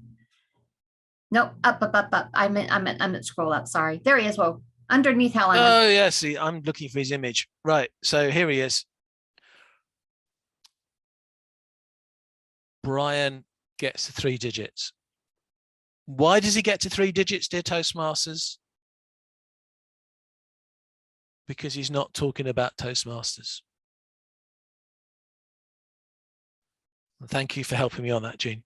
A: Nope, up. I meant scroll up. Sorry. There he is. Whoa, underneath Helena.
B: Oh yeah, see, I'm looking for his image. Right. So here he is. Brian gets to 3 digits. Why does he get to 3 digits, dear Toastmasters? Because he's not talking about Toastmasters. And thank you for helping me on that, Jean.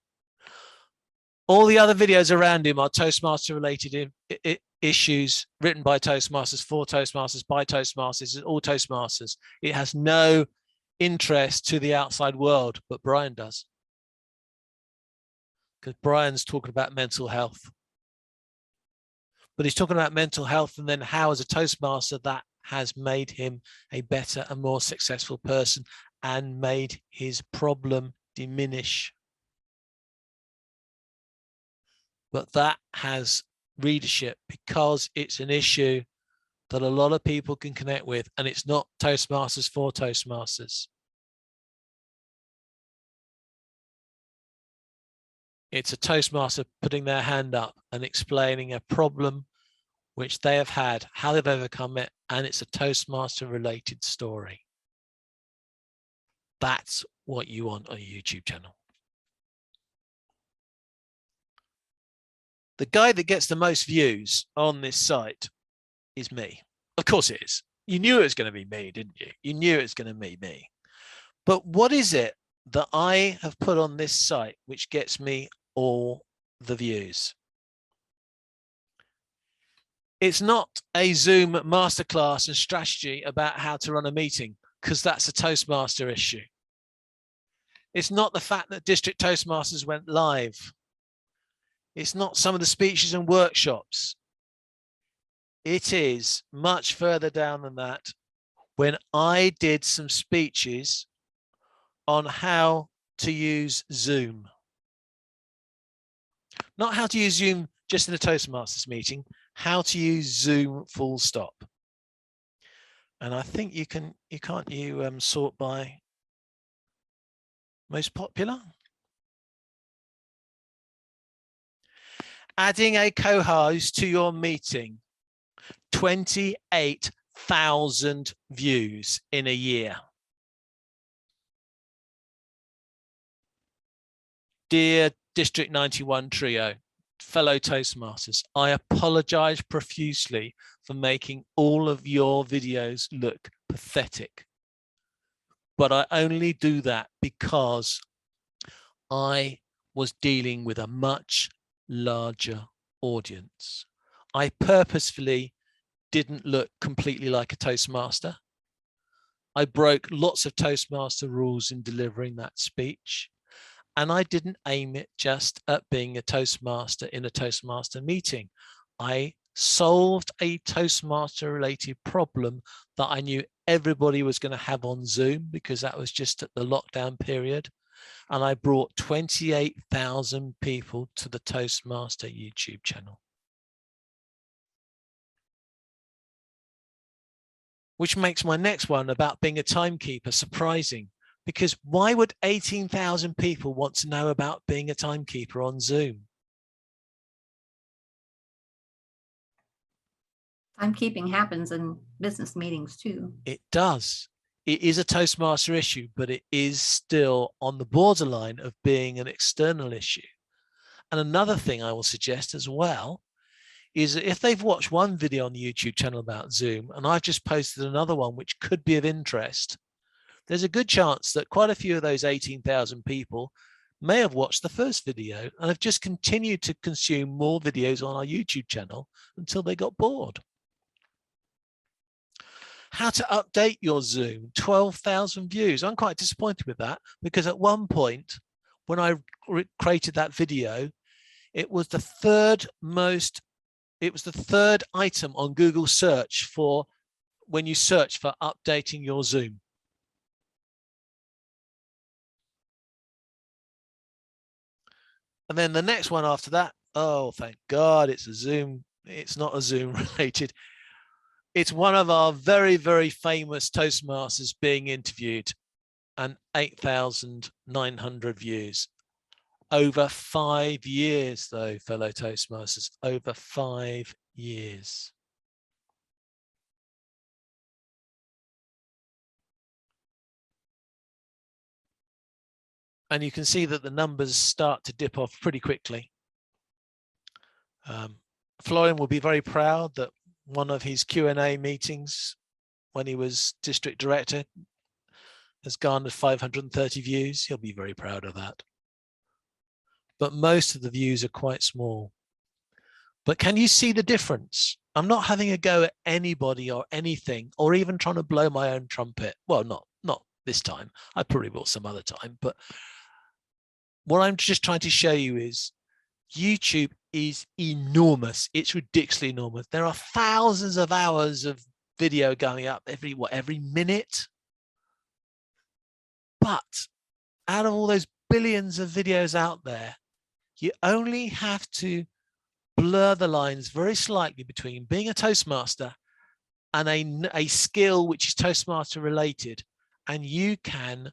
B: All the other videos around him are Toastmaster related issues written by Toastmasters, for Toastmasters, by Toastmasters, all Toastmasters. It has no interest to the outside world, but Brian does. Because Brian's talking about mental health. But he's talking about mental health and then how as a Toastmaster that has made him a better and more successful person and made his problem diminish. But that has readership because it's an issue that a lot of people can connect with, and it's not Toastmasters for Toastmasters. It's a Toastmaster putting their hand up and explaining a problem which they have had, how they've overcome it, and it's a Toastmaster related story. That's what you want on a YouTube channel. The guy that gets the most views on this site is me. Of course it is. You knew it was going to be me, didn't you? You knew it was going to be me. But what is it that I have put on this site which gets me all the views? It's not a Zoom masterclass and strategy about how to run a meeting, because that's a Toastmaster issue. It's not the fact that District Toastmasters went live. It's not some of the speeches and workshops. It is much further down than that. When I did some speeches on how to use Zoom. Not how to use Zoom just in a Toastmasters meeting, how to use Zoom full stop. And I think you can't sort by most popular? Adding a co-host to your meeting, 28,000 views in a year. Dear District 91 Trio, fellow Toastmasters, I apologize profusely for making all of your videos look pathetic. But I only do that because I was dealing with a much larger audience. I purposefully didn't look completely like a Toastmaster. I broke lots of Toastmaster rules in delivering that speech. And I didn't aim it just at being a Toastmaster in a Toastmaster meeting. I solved a Toastmaster related problem that I knew everybody was going to have on Zoom, because that was just at the lockdown period. And I brought 28,000 people to the Toastmaster YouTube channel. Which makes my next one about being a timekeeper surprising, because why would 18,000 people want to know about being a timekeeper on Zoom?
A: Timekeeping happens in business meetings too.
B: It does. It is a Toastmaster issue, but it is still on the borderline of being an external issue. And another thing I will suggest as well is that if they've watched one video on the YouTube channel about Zoom, and I've just posted another one which could be of interest, there's a good chance that quite a few of those 18,000 people may have watched the first video and have just continued to consume more videos on our YouTube channel until they got bored. How to update your Zoom, 12,000 views. I'm quite disappointed with that, because at one point when I created that video, it was the third item on Google search for when you search for updating your Zoom. And then the next one after that, oh, thank God, it's a Zoom. It's not a Zoom related. It's one of our very, very famous Toastmasters being interviewed, and 8,900 views. Over 5 years, though, fellow Toastmasters, over 5 years. And you can see that the numbers start to dip off pretty quickly. Florian will be very proud that one of his Q&A meetings when he was district director has garnered 530 views. He'll be very proud of that. But most of the views are quite small. But can you see the difference? I'm not having a go at anybody or anything, or even trying to blow my own trumpet. Well, not this time. I probably will some other time. But what I'm just trying to show you is YouTube is enormous. It's ridiculously enormous. There are thousands of hours of video going up every minute. But out of all those billions of videos out there, you only have to blur the lines very slightly between being a Toastmaster and a skill which is Toastmaster related, and you can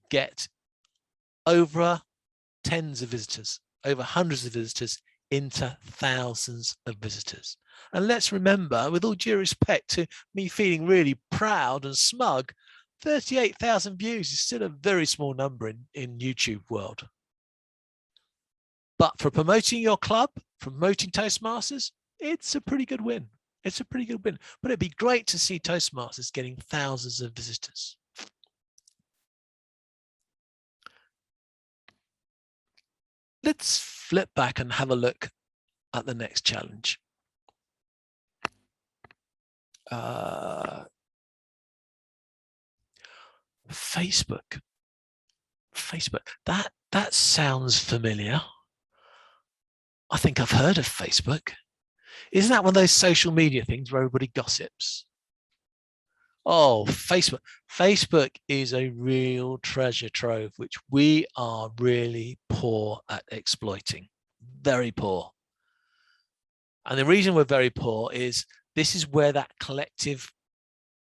B: get over tens of visitors, over hundreds of visitors, into thousands of visitors. And let's remember, with all due respect to me feeling really proud and smug, 38,000 views is still a very small number in YouTube world. But for promoting your club, promoting Toastmasters, it's a pretty good win. It's a pretty good win. But it'd be great to see Toastmasters getting thousands of visitors. Let's flip back and have a look at the next challenge. Facebook. That sounds familiar. I think I've heard of Facebook. Isn't that one of those social media things where everybody gossips? Oh, Facebook. Facebook is a real treasure trove, which we are really poor at exploiting. Very poor. And the reason we're very poor is this is where that collective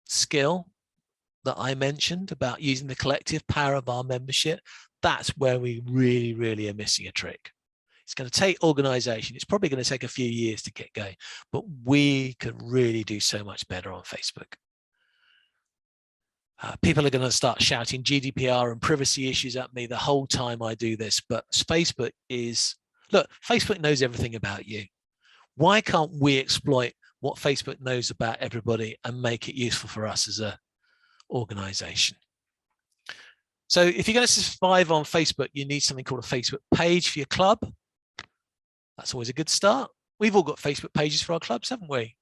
B: skill that I mentioned about using the collective power of our membership, that's where we really, really are missing a trick. It's going to take organization. It's probably going to take a few years to get going, but we could really do so much better on Facebook. People are going to start shouting GDPR and privacy issues at me the whole time I do this, but Facebook is, look, Facebook knows everything about you. Why can't we exploit what Facebook knows about everybody and make it useful for us as a organization? So if you're going to survive on Facebook, you need something called a Facebook page for your club. That's always a good start. We've all got Facebook pages for our clubs, haven't we?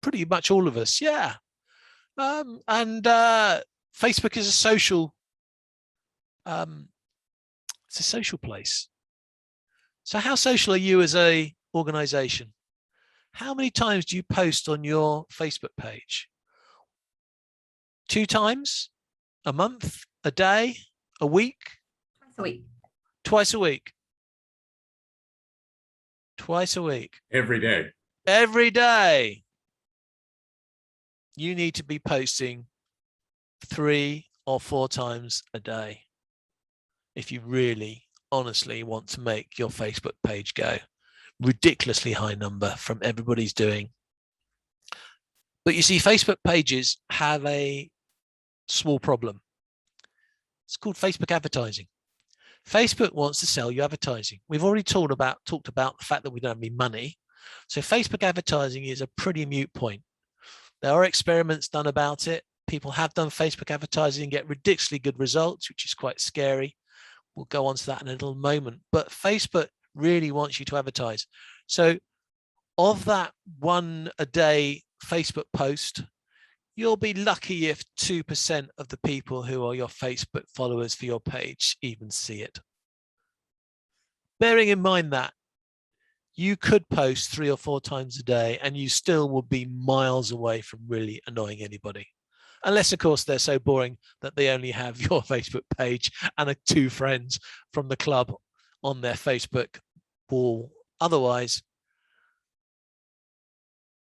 B: Pretty much all of us, yeah. Facebook is a social, it's a social place. So how social are you as a organization? How many times do you post on your Facebook page? 2 times? A month? A day? A week?
A: Twice a week.
B: Twice a week. Twice a week.
C: Every day.
B: Every day. You need to be posting 3 or 4 times a day if you really honestly want to make your Facebook page go. Ridiculously high number from everybody's doing. But you see, Facebook pages have a small problem. It's called Facebook advertising. Facebook wants to sell you advertising. We've already talked about the fact that we don't have any money. So Facebook advertising is a pretty moot point. There are experiments done about it. People have done Facebook advertising and get ridiculously good results, which is quite scary. We'll go on to that in a little moment. But Facebook really wants you to advertise. So of that 1 a day Facebook post, you'll be lucky if 2% of the people who are your Facebook followers for your page even see it. Bearing in mind that you could post 3 or 4 times a day and you still will be miles away from really annoying anybody. Unless, of course, they're so boring that they only have your Facebook page and 2 friends from the club on their Facebook wall. Otherwise,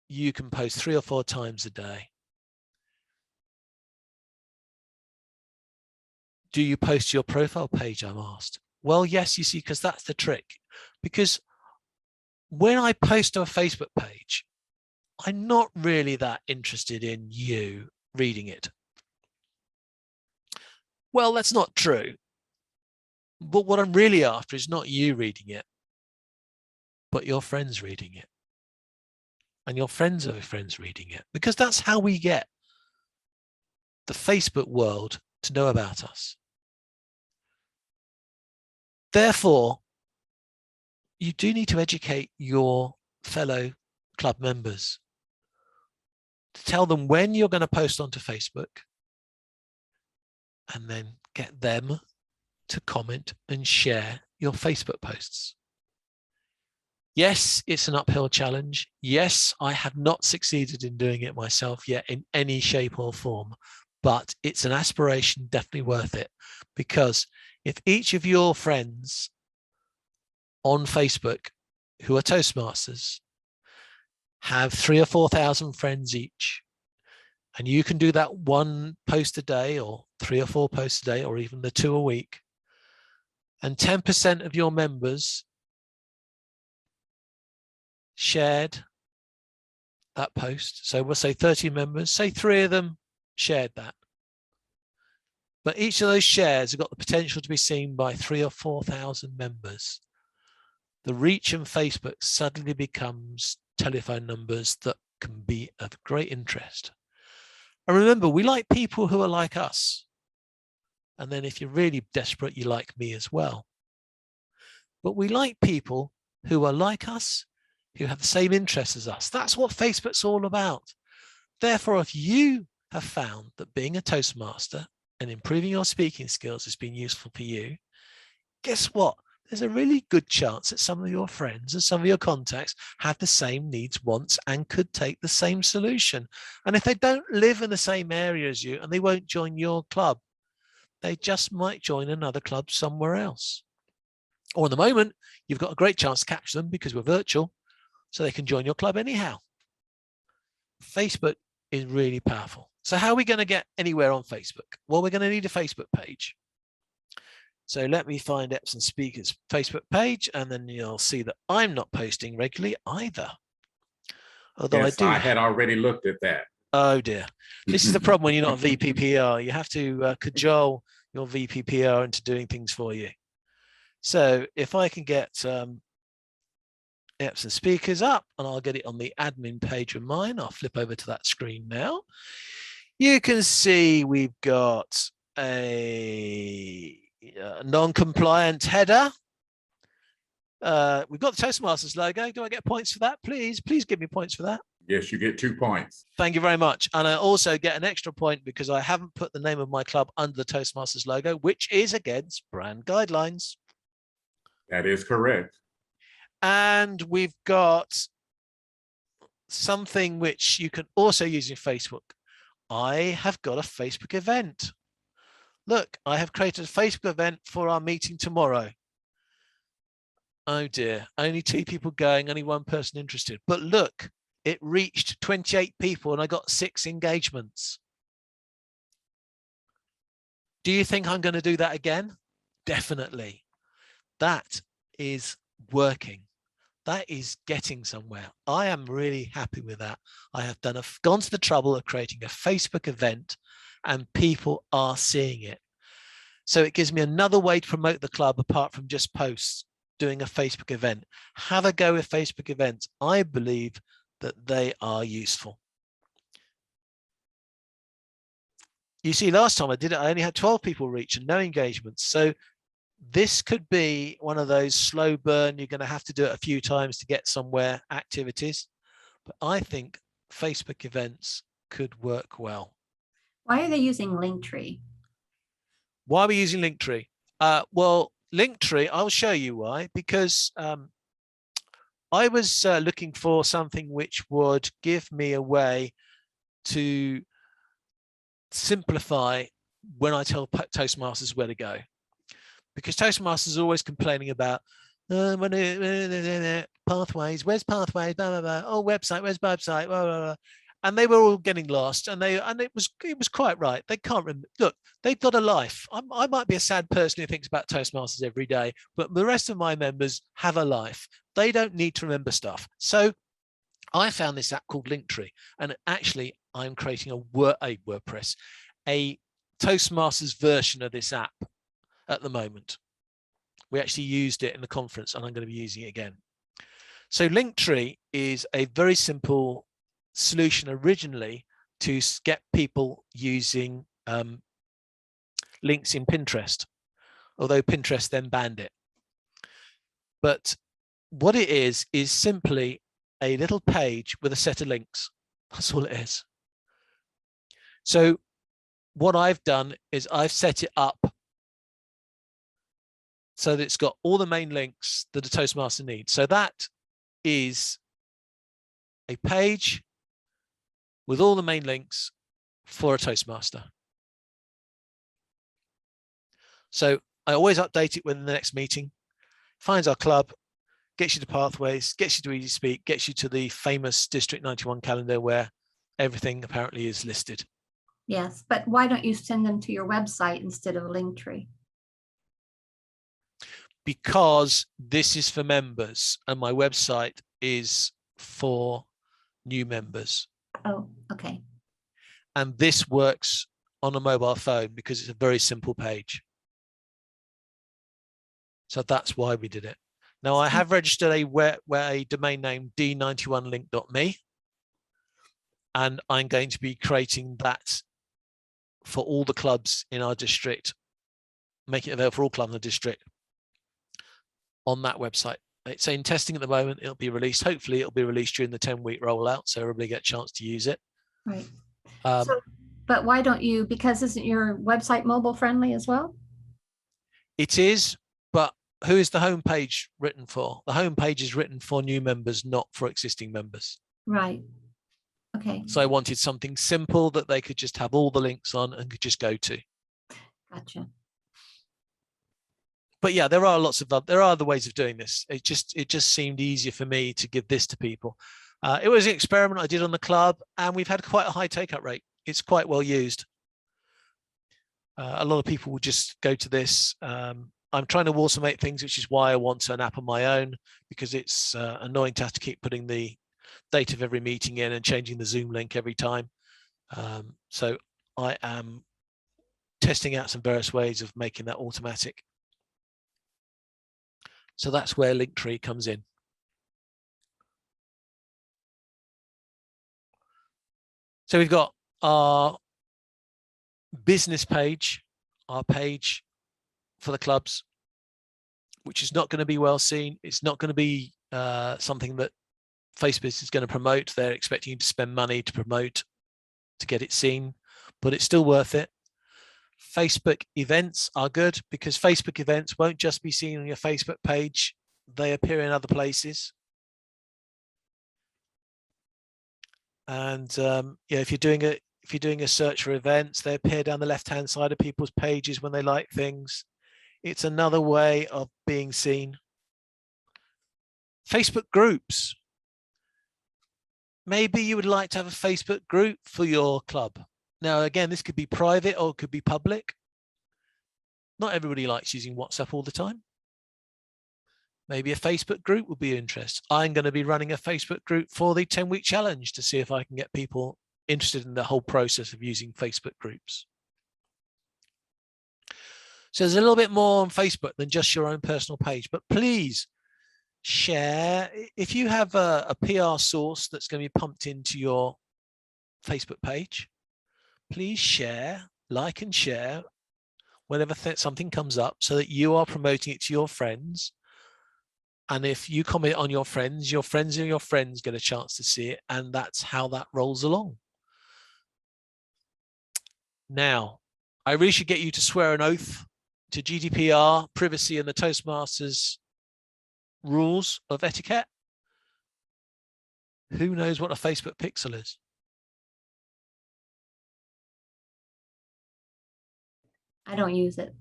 B: you can post 3 or 4 times a day. Do you post your profile page, I'm asked? Well, yes, you see, because that's the trick. Because when I post to a Facebook page, I'm not really that interested in you reading it. Well, that's not true. But what I'm really after is not you reading it, but your friends reading it. And your friends of your friends reading it. Because that's how we get the Facebook world to know about us. Therefore, you do need to educate your fellow club members to tell them when you're going to post onto Facebook and then get them to comment and share your Facebook posts. Yes, it's an uphill challenge. Yes, I have not succeeded in doing it myself yet in any shape or form, but it's an aspiration definitely worth it, because if each of your friends on Facebook who are Toastmasters have 3,000 or 4,000 friends each, and you can do that 1 post a day or 3 or 4 posts a day or even the 2 a week, and 10% of your members shared that post. So we'll say 30 members, say 3 of them shared that. But each of those shares have got the potential to be seen by 3,000 or 4,000 members. the reach in Facebook suddenly becomes telephone numbers that can be of great interest. And remember, we like people who are like us. And then if you're really desperate, you like me as well. But we like people who are like us, who have the same interests as us. That's what Facebook's all about. Therefore, if you have found that being a Toastmaster and improving your speaking skills has been useful for you, guess what? There's a really good chance that some of your friends and some of your contacts have the same needs, wants, and could take the same solution. And if they don't live in the same area as you and they won't join your club, they just might join another club somewhere else. Or in the moment, you've got a great chance to catch them because we're virtual, so they can join your club anyhow. Facebook is really powerful. So how are we going to get anywhere on Facebook? Well, we're going to need a Facebook page. So let me find Epsom Speakers Facebook page, and then you'll see that I'm not posting regularly either. Although
C: yes, I had already looked at that.
B: Oh dear. This is the problem when you're not a VPPR. You have to cajole your VPPR into doing things for you. So if I can get Epsom Speakers up, and I'll get it on the admin page of mine. I'll flip over to that screen now. You can see we've got a non-compliant header. We've got the Toastmasters logo. Do I get points for that? Please give me points for that.
C: Yes, you get 2 points.
B: Thank you very much. And I also get an extra point because I haven't put the name of my club under the Toastmasters logo, which is against brand guidelines.
C: That is correct.
B: And we've got something which you can also use in Facebook. I have got a Facebook event. Look, I have created a Facebook event for our meeting tomorrow. Oh dear, only 2 people going, only 1 person interested. But look, it reached 28 people and I got 6 engagements. Do you think I'm going to do that again? Definitely. That is working. That is getting somewhere. I am really happy with that. I have gone to the trouble of creating a Facebook event and people are seeing it. So it gives me another way to promote the club apart from just posts, doing a Facebook event. Have a go with Facebook events. I believe that they are useful. You see, last time I did it, I only had 12 people reach and no engagements. So this could be one of those slow burn, you're going to have to do it a few times to get somewhere activities. But I think Facebook events could work well.
A: Why are they using Linktree?
B: Why are we using Linktree? Well, Linktree, I'll show you why, because I was looking for something which would give me a way to simplify when I tell Toastmasters where to go. Because Toastmasters is always complaining about pathways, where's pathways, blah, blah, blah. Oh, website, where's website, blah, blah, blah. And they were all getting lost, and it was quite right. They can't remember. Look, they've got a life. I might be a sad person who thinks about Toastmasters every day, but the rest of my members have a life. They don't need to remember stuff. So I found this app called Linktree, and actually I'm creating a WordPress, a Toastmasters version of this app at the moment. We actually used it in the conference, and I'm going to be using it again. So Linktree is a very simple solution originally to get people using links in Pinterest, although Pinterest then banned it. But what it is simply a little page with a set of links. That's all it is. So what I've done is I've set it up so that it's got all the main links that a Toastmaster needs. So that is a page with all the main links for a Toastmaster. So I always update it within the next meeting, finds our club, gets you to Pathways, gets you to Easy Speak, gets you to the famous District 91 calendar where everything apparently is listed.
A: Yes, but why don't you send them to your website instead of a Linktree?
B: Because this is for members and my website is for new members.
A: Oh, okay.
B: And this works on a mobile phone because it's a very simple page. So that's why we did it. Now I have registered a domain name d91link.me, and I'm going to be creating that for all the clubs in our district, making it available for all clubs in the district on that website. It's in testing at the moment. It'll be released. Hopefully it'll be released during the 10-week rollout, so everybody get a chance to use it.
A: Right. But why don't you, because isn't your website mobile friendly as well?
B: It is, but who is the homepage written for? The homepage is written for new members, not for existing members.
A: Right. Okay.
B: So I wanted something simple that they could just have all the links on and could just go to.
A: Gotcha.
B: But yeah, there are other ways of doing this. It just seemed easier for me to give this to people. It was an experiment I did on the club, and we've had quite a high take-up rate. It's quite well used. A lot of people will just go to this. I'm trying to automate things, which is why I want an app on my own, because it's annoying to have to keep putting the date of every meeting in and changing the Zoom link every time. So I am testing out some various ways of making that automatic. So that's where Linktree comes in. So we've got our business page, our page for the clubs, which is not going to be well seen. It's not going to be something that Facebook is going to promote. They're expecting you to spend money to promote, to get it seen, but it's still worth it. Facebook events are good because Facebook events won't just be seen on your Facebook page. They appear in other places. And yeah, if you're doing a search for events, they appear down the left-hand side of people's pages when they like things. It's another way of being seen. Facebook groups. Maybe you would like to have a Facebook group for your club. Now, again, this could be private or it could be public. Not everybody likes using WhatsApp all the time. Maybe a Facebook group would be of interest. I'm going to be running a Facebook group for the 10-week challenge to see if I can get people interested in the whole process of using Facebook groups. So there's a little bit more on Facebook than just your own personal page, but please share. If you have a PR source that's going to be pumped into your Facebook page, please share, like and share whenever something comes up so that you are promoting it to your friends. And if you comment on your friends and your friends get a chance to see it, and that's how that rolls along. Now, I really should get you to swear an oath to GDPR, privacy, and the Toastmasters rules of etiquette. Who knows what a Facebook pixel is?
A: I don't use it.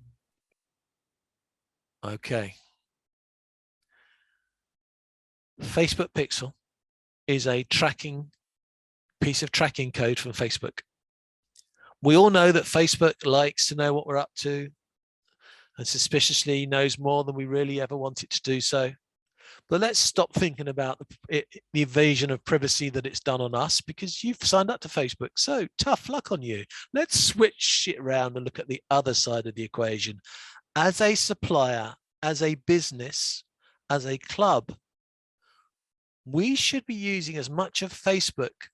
B: Okay. Facebook pixel is a piece of tracking code from Facebook. We all know that Facebook likes to know what we're up to and suspiciously knows more than we really ever want it to do so. But let's stop thinking about the invasion of privacy that it's done on us, because you've signed up to Facebook. So tough luck on you. Let's switch it around and look at the other side of the equation. As a supplier, as a business, as a club, we should be using as much of Facebook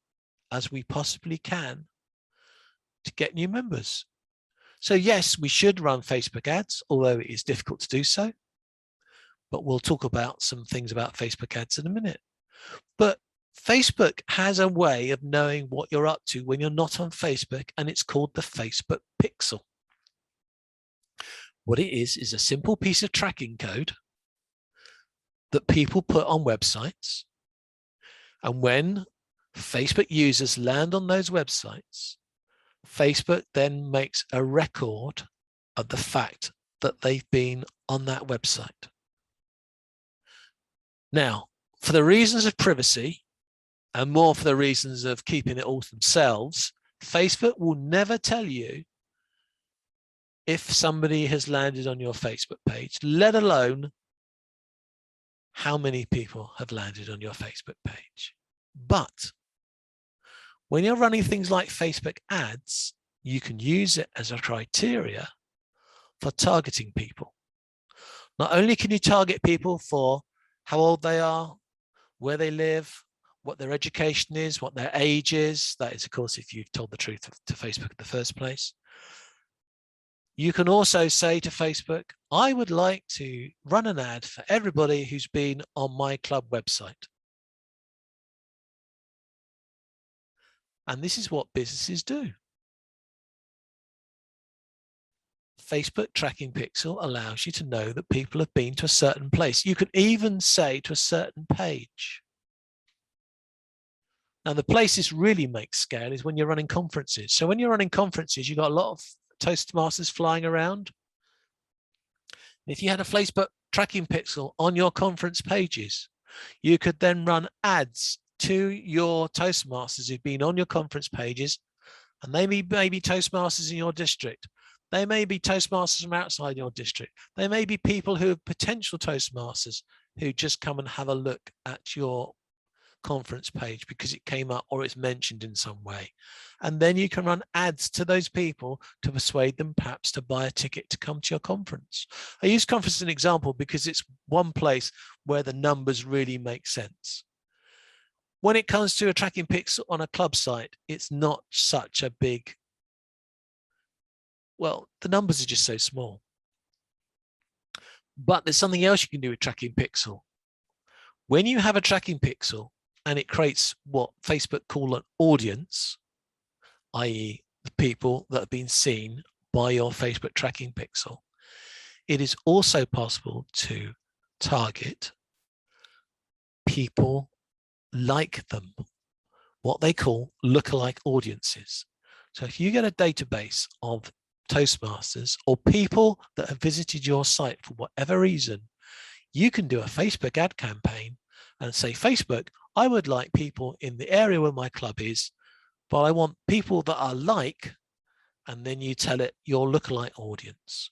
B: as we possibly can to get new members. So yes, we should run Facebook ads, although it is difficult to do so. But we'll talk about some things about Facebook ads in a minute. But Facebook has a way of knowing what you're up to when you're not on Facebook, and it's called the Facebook pixel. What it is a simple piece of tracking code that people put on websites. And when Facebook users land on those websites, Facebook then makes a record of the fact that they've been on that website. Now, for the reasons of privacy and more for the reasons of keeping it all to themselves, Facebook will never tell you if somebody has landed on your Facebook page, let alone how many people have landed on your Facebook page. But when you're running things like Facebook ads, you can use it as a criteria for targeting people. Not only can you target people for how old they are, where they live, what their education is, what their age is. That is, of course, if you've told the truth to Facebook in the first place. You can also say to Facebook, I would like to run an ad for everybody who's been on my club website. And this is what businesses do. Facebook Tracking Pixel allows you to know that people have been to a certain place. You can even say to a certain page. Now, the place this really makes scale is when you're running conferences. So when you're running conferences, you've got a lot of Toastmasters flying around. If you had a Facebook Tracking Pixel on your conference pages, you could then run ads to your Toastmasters who've been on your conference pages, and they may be Toastmasters in your district. They may be Toastmasters from outside your district. They may be people who are potential Toastmasters who just come and have a look at your conference page because it came up or it's mentioned in some way. And then you can run ads to those people to persuade them perhaps to buy a ticket to come to your conference. I use conference as an example because it's one place where the numbers really make sense. When it comes to a tracking pixel on a club site, it's not such a big, well, the numbers are just so small. But there's something else you can do with tracking pixel. When you have a tracking pixel and it creates what Facebook call an audience, i.e. the people that have been seen by your Facebook tracking pixel, it is also possible to target people like them, what they call lookalike audiences. So if you get a database of Toastmasters or people that have visited your site for whatever reason, you can do a Facebook ad campaign and say, Facebook, I would like people in the area where my club is, but I want people that are like, and then you tell it your lookalike audience.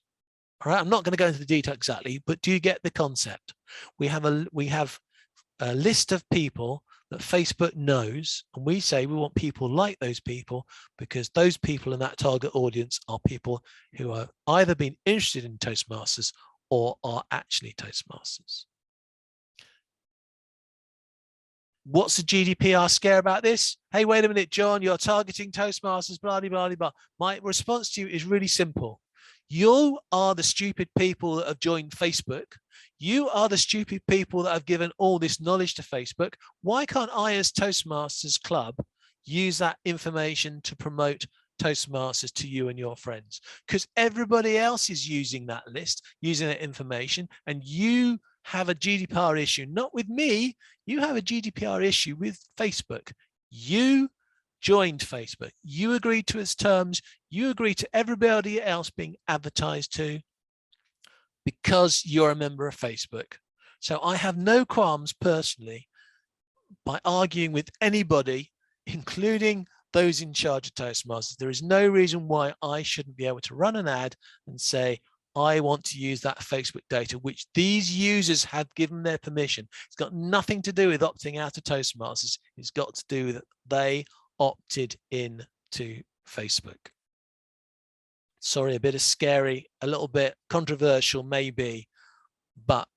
B: All right, I'm not going to go into the detail exactly, but do you get the concept? We have a list of people that Facebook knows, and we say we want people like those people because those people in that target audience are people who have either been interested in Toastmasters or are actually Toastmasters. What's the GDPR scare about this? Hey, wait a minute, John, you're targeting Toastmasters, blah, blah, blah, blah. My response to you is really simple. You are the stupid people that have joined Facebook. You are the stupid people that have given all this knowledge to Facebook. Why can't I, as Toastmasters Club, use that information to promote Toastmasters to you and your friends? Because everybody else is using that list, using that information, and you have a GDPR issue, not with me. You have a GDPR issue with Facebook. You joined Facebook. You agreed to its terms. You agreed to everybody else being advertised to because you're a member of Facebook. So I have no qualms personally by arguing with anybody, including those in charge of Toastmasters. There is no reason why I shouldn't be able to run an ad and say, I want to use that Facebook data, which these users have given their permission. It's got nothing to do with opting out of Toastmasters. It's got to do with that they opted in to Facebook. Sorry, a bit of scary, a little bit controversial maybe, but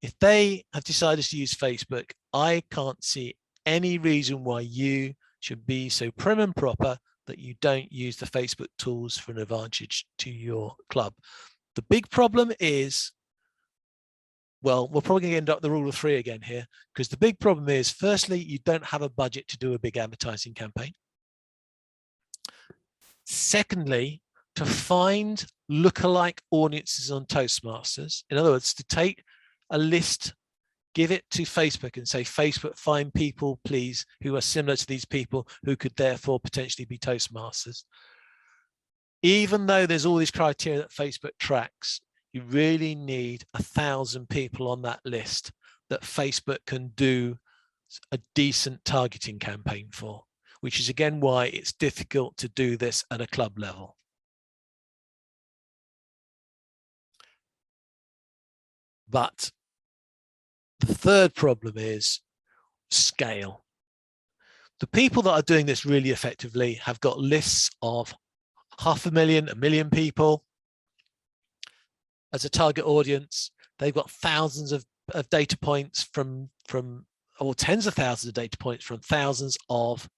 B: if they have decided to use Facebook, I can't see any reason why you should be so prim and proper that you don't use the Facebook tools for an advantage to your club. The big problem is, well, we're probably going to end up the rule of three again here, because the big problem is, firstly, you don't have a budget to do a big advertising campaign. Secondly, to find lookalike audiences on Toastmasters, in other words, to take a list, give it to Facebook and say, Facebook, find people, please, who are similar to these people who could therefore potentially be Toastmasters. Even though there's all these criteria that Facebook tracks, you really need 1,000 people on that list that Facebook can do a decent targeting campaign for, which is again why it's difficult to do this at a club level. But the third problem is scale. The people that are doing this really effectively have got lists of 500,000, 1 million people as a target audience. They've got thousands of of data points from or tens of thousands of data points from thousands of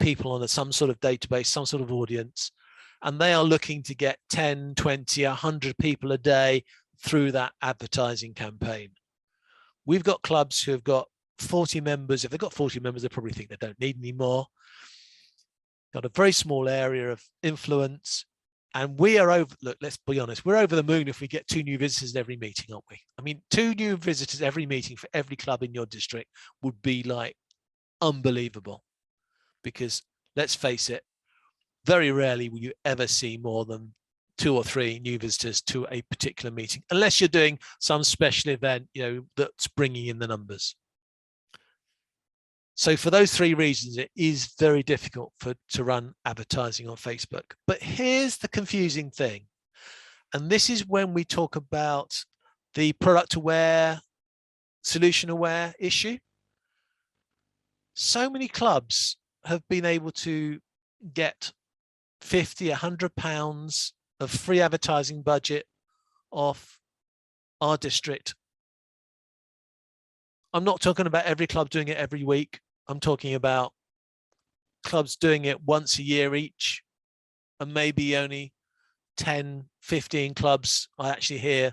B: people on some sort of database, some sort of audience, and they are looking to get 10, 20, 100 people a day through that advertising campaign. We've got clubs who have got 40 members. If they've got 40 members, they probably think they don't need any more. Got a very small area of influence. And we are over, look, let's be honest, we're over the moon if we get 2 new visitors at every meeting, aren't we? I mean, 2 new visitors every meeting for every club in your district would be like unbelievable. Because let's face it, very rarely will you ever see more than 2 or 3 new visitors to a particular meeting, unless you're doing some special event, you know, that's bringing in the numbers. So for those 3 reasons, it is very difficult to run advertising on Facebook. But here's the confusing thing. And this is when we talk about the product aware, solution aware issue. So many clubs have been able to get 50, £100 of free advertising budget off our district. I'm not talking about every club doing it every week. I'm talking about clubs doing it once a year each, and maybe only 10, 15 clubs I actually hear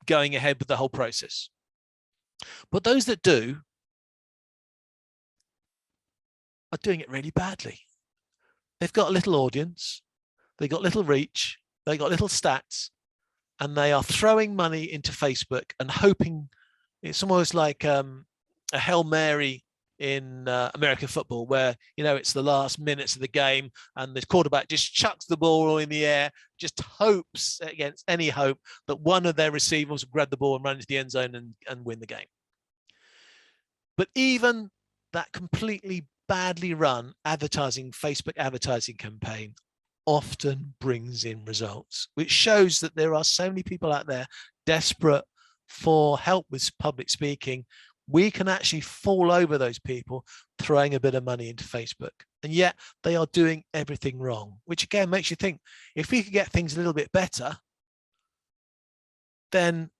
B: going ahead with the whole process. But those that do are doing it really badly. They've got a little audience, they've got little reach, they've got little stats, and they are throwing money into Facebook and hoping. It's almost like a Hail Mary in American football, where, you know, it's the last minutes of the game and the quarterback just chucks the ball in the air, just hopes against any hope that one of their receivers will grab the ball and run into the end zone and win the game. But even that completely badly run Facebook advertising campaign often brings in results, which shows that there are so many people out there desperate for help with public speaking. We can actually fall over those people throwing a bit of money into Facebook, and yet they are doing everything wrong, which again makes you think, if we could get things a little bit better, then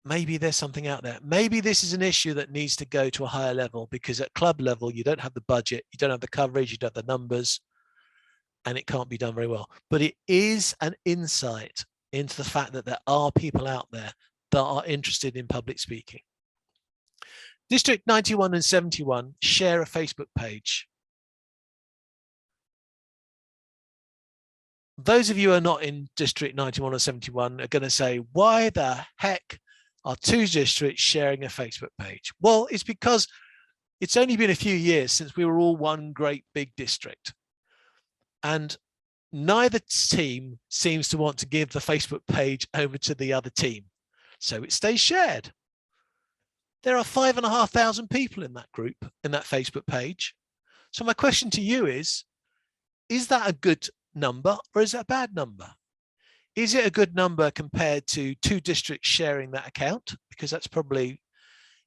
B: maybe there's something out there. Maybe this is an issue that needs to go to a higher level, because at club level, you don't have the budget, you don't have the coverage, you don't have the numbers, and it can't be done very well. But it is an insight into the fact that there are people out there that are interested in public speaking. District 91 and 71 share a Facebook page. Those of you who are not in District 91 or 71 are going to say, why the heck are 2 districts sharing a Facebook page? Well, it's because it's only been a few years since we were all one great big district. And neither team seems to want to give the Facebook page over to the other team. So it stays shared. There are 5,500 people in that group, in that Facebook page. So my question to you is that a good number or is it a bad number? Is it a good number compared to 2 districts sharing that account? Because that's probably,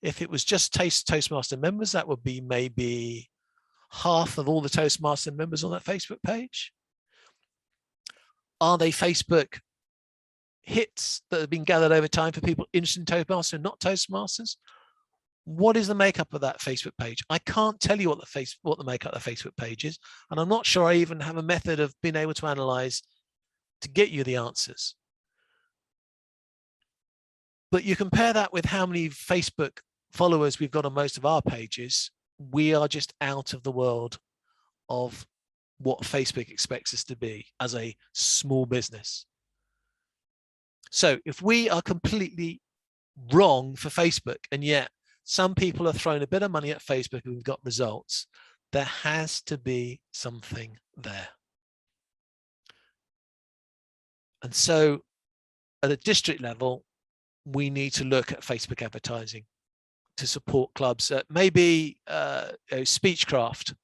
B: if it was just Toastmaster members, that would be maybe half of all the Toastmaster members on that Facebook page. Are they Facebook hits that have been gathered over time for people interested in Toastmasters and not Toastmasters? What is the makeup of that Facebook page? I can't tell you what the makeup of the Facebook page is, and I'm not sure I even have a method of being able to analyze to get you the answers. But you compare that with how many Facebook followers we've got on most of our pages, we are just out of the world of what Facebook expects us to be as a small business. So if we are completely wrong for Facebook, and yet some people are throwing a bit of money at Facebook and we've got results, there has to be something there. And so at a district level, we need to look at Facebook advertising to support clubs. Maybe Speechcraft,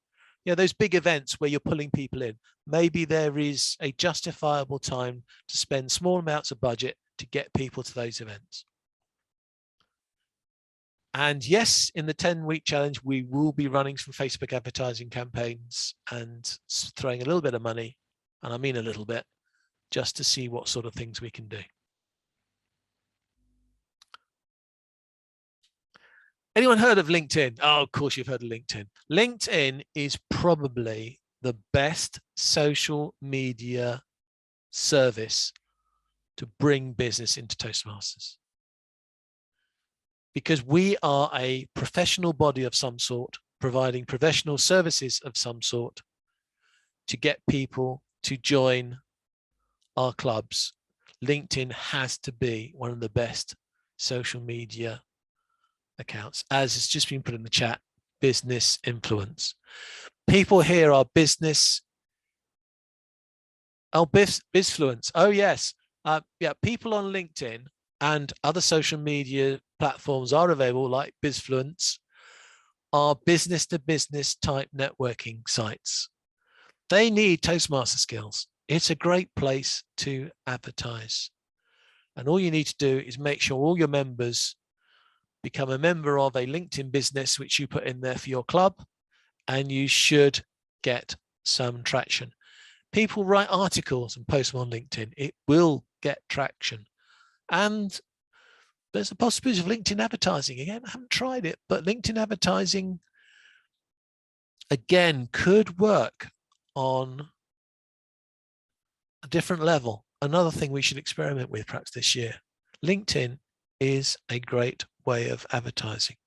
B: you know, those big events where you're pulling people in. Maybe there is a justifiable time to spend small amounts of budget to get people to those events. And yes, in the 10-week challenge, we will be running some Facebook advertising campaigns and throwing a little bit of money, and I mean a little bit, just to see what sort of things we can do. Anyone heard of LinkedIn? Oh, of course you've heard of LinkedIn. LinkedIn is probably the best social media service to bring business into Toastmasters. Because we are a professional body of some sort, providing professional services of some sort to get people to join our clubs. LinkedIn has to be one of the best social media accounts, as it's just been put in the chat, business influence. People here are business, bizfluence. Oh yes, yeah, people on LinkedIn and other social media platforms are available, like bizfluence, are business to business type networking sites. They need Toastmaster skills. It's a great place to advertise. And all you need to do is make sure all your members become a member of a LinkedIn business, which you put in there for your club, and you should get some traction. People write articles and post them on LinkedIn. It will get traction. And there's a possibility of LinkedIn advertising. Again, I haven't tried it, but LinkedIn advertising, again, could work on a different level. Another thing we should experiment with perhaps this year. LinkedIn is a great way of advertising.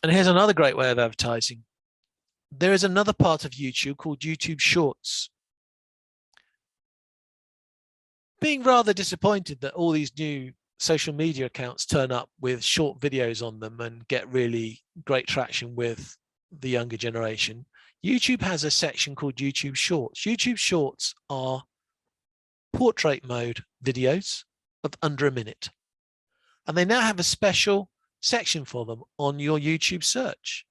B: And here's another great way of advertising. There is another part of YouTube called YouTube Shorts. Being rather disappointed that all these new social media accounts turn up with short videos on them and get really great traction with the younger generation, YouTube has a section called YouTube Shorts. YouTube Shorts are portrait mode videos of under a minute. And they now have a special section for them on your YouTube search.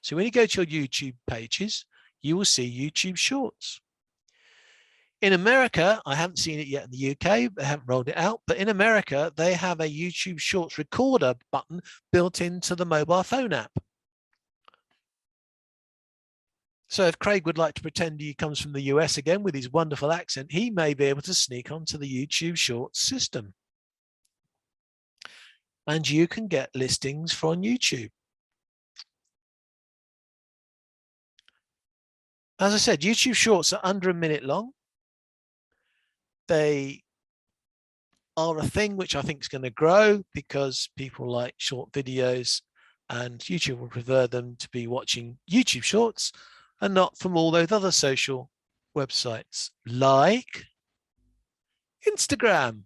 B: So when you go to your YouTube pages, you will see YouTube Shorts. In America, I haven't seen it yet in the UK, they haven't rolled it out, but in America, they have a YouTube Shorts recorder button built into the mobile phone app. So if Craig would like to pretend he comes from the US again with his wonderful accent, he may be able to sneak onto the YouTube Shorts system. And you can get listings from YouTube. As I said, YouTube Shorts are under a minute long. They are a thing which I think is going to grow because people like short videos, and YouTube will prefer them to be watching YouTube Shorts and not from all those other social websites like Instagram.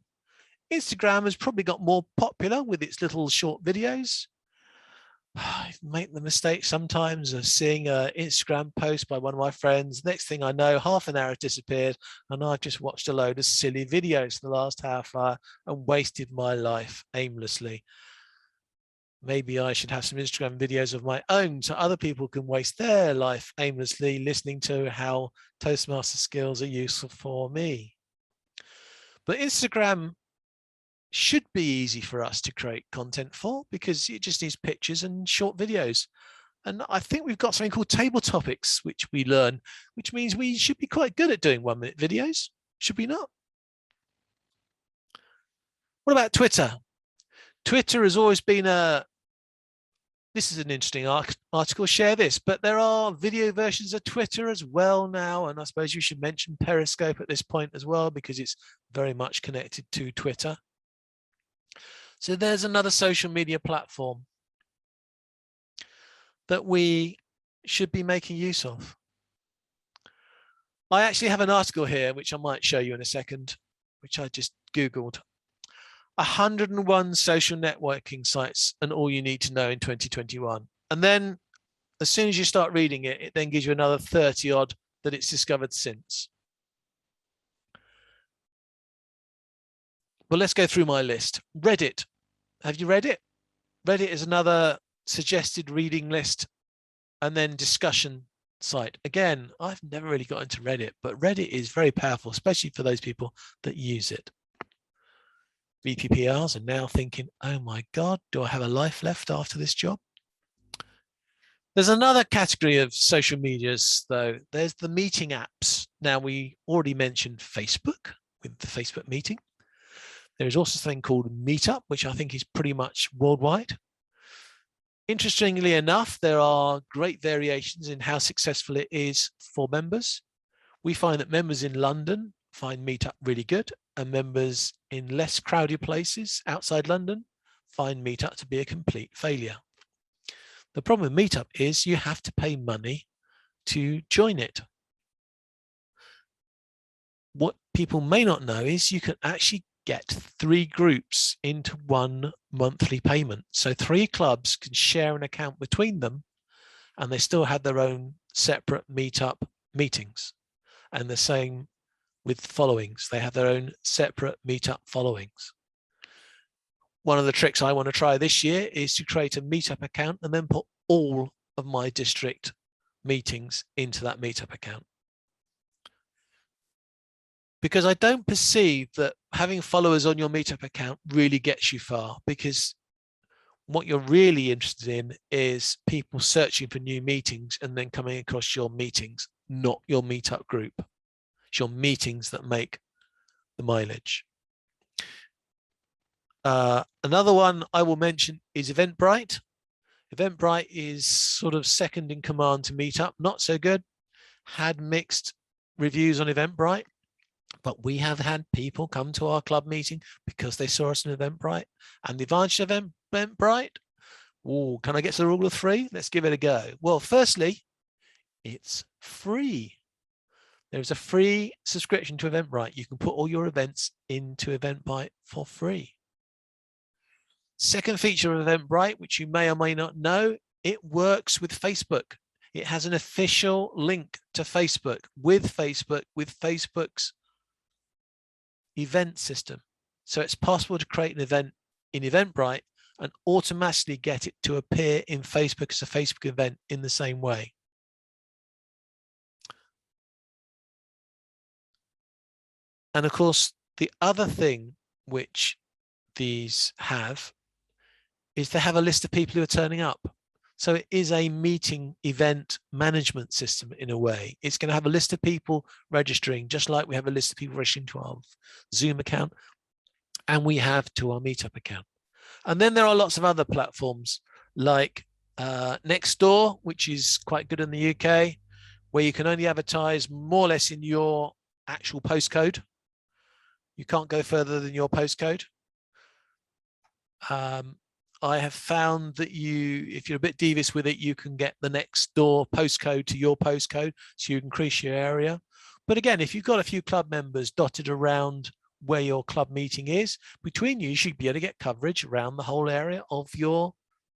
B: Instagram has probably got more popular with its little short videos. I make the mistake sometimes of seeing an Instagram post by one of my friends. Next thing I know, half an hour has disappeared and I've just watched a load of silly videos for the last half hour and wasted my life aimlessly. Maybe I should have some Instagram videos of my own so other people can waste their life aimlessly listening to how Toastmaster skills are useful for me. But Instagram should be easy for us to create content for because it just needs pictures and short videos. And I think we've got something called table topics, which we learn, which means we should be quite good at doing 1-minute videos, should we not? What about Twitter? Twitter has always been this is an interesting article, share this, but there are video versions of Twitter as well now. And I suppose you should mention Periscope at this point as well, because it's very much connected to Twitter. So there's another social media platform that we should be making use of. I actually have an article here, which I might show you in a second, which I just Googled. 101 social networking sites and all you need to know in 2021. And then as soon as you start reading it, it then gives you another 30 odd that it's discovered since. Well, let's go through my list. Reddit. Have you read it? Reddit is another suggested reading list and then discussion site. Again, I've never really got into Reddit, but Reddit is very powerful, especially for those people that use it. VPPRs are now thinking, oh my God, do I have a life left after this job? There's another category of social medias, though. There's the meeting apps. Now, we already mentioned Facebook with the Facebook meeting. There is also something called Meetup, which I think is pretty much worldwide. Interestingly enough, there are great variations in how successful it is for members. We find that members in London find Meetup really good, and members in less crowded places outside London find Meetup to be a complete failure. The problem with Meetup is you have to pay money to join it. What people may not know is you can actually get 3 groups into one monthly payment. So 3 clubs can share an account between them, and they still have their own separate Meetup meetings. And the same with followings. They have their own separate Meetup followings. One of the tricks I want to try this year is to create a Meetup account and then put all of my district meetings into that Meetup account. Because I don't perceive that having followers on your Meetup account really gets you far, because what you're really interested in is people searching for new meetings and then coming across your meetings, not your Meetup group. It's your meetings that make the mileage. Another one I will mention is Eventbrite. Eventbrite is sort of second in command to Meetup, not so good. Had mixed reviews on Eventbrite, but we have had people come to our club meeting because they saw us on Eventbrite. And the advantage of Eventbrite, oh, can I get to the rule of 3? Let's give it a go. Well, firstly, it's free. There's a free subscription to Eventbrite. You can put all your events into Eventbrite for free. Second feature of Eventbrite, which you may or may not know, it works with Facebook. It has an official link to Facebook with Facebook's event system. So it's possible to create an event in Eventbrite and automatically get it to appear in Facebook as a Facebook event in the same way. And of course, the other thing which these have is they have a list of people who are turning up. So it is a meeting event management system in a way. It's going to have a list of people registering, just like we have a list of people registering to our Zoom account, and we have to our Meetup account. And then there are lots of other platforms like Nextdoor, which is quite good in the UK, where you can only advertise more or less in your actual postcode. You can't go further than your postcode. I have found that if you're a bit devious with it, you can get the next door postcode to your postcode, so you increase your area. But again, if you've got a few club members dotted around where your club meeting is, between you should be able to get coverage around the whole area of your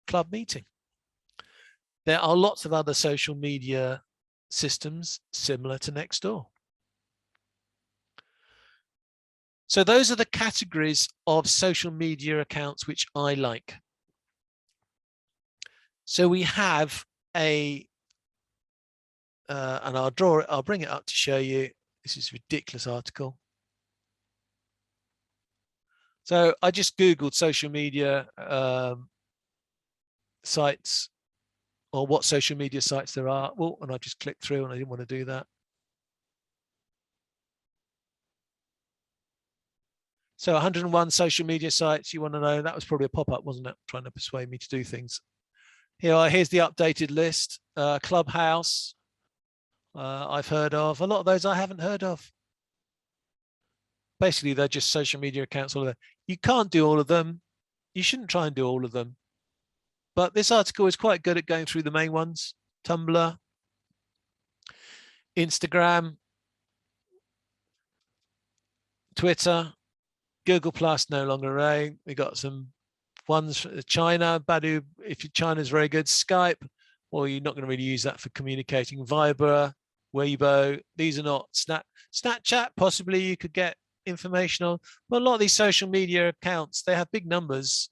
B: club meeting. There are lots of other social media systems similar to Nextdoor. So those are the categories of social media accounts which I like. So we have and I'll bring it up to show you. This is a ridiculous article. So I just Googled social media sites, or what social media sites there are. Well, and I just clicked through, and I didn't want to do that. So 101 social media sites you want to know. That was probably a pop-up, wasn't it? Trying to persuade me to do things. Here's the updated list. Clubhouse, I've heard of. A lot of those I haven't heard of. Basically, they're just social media accounts. All of that. You can't do all of them. You shouldn't try and do all of them. But this article is quite good at going through the main ones. Tumblr, Instagram, Twitter, Google Plus, no longer around. We got some ones for China, Badu, if China's very good. Skype, well, you're not going to really use that for communicating. Viber, Weibo, these are not. Snapchat, possibly you could get information on. But a lot of these social media accounts, they have big numbers.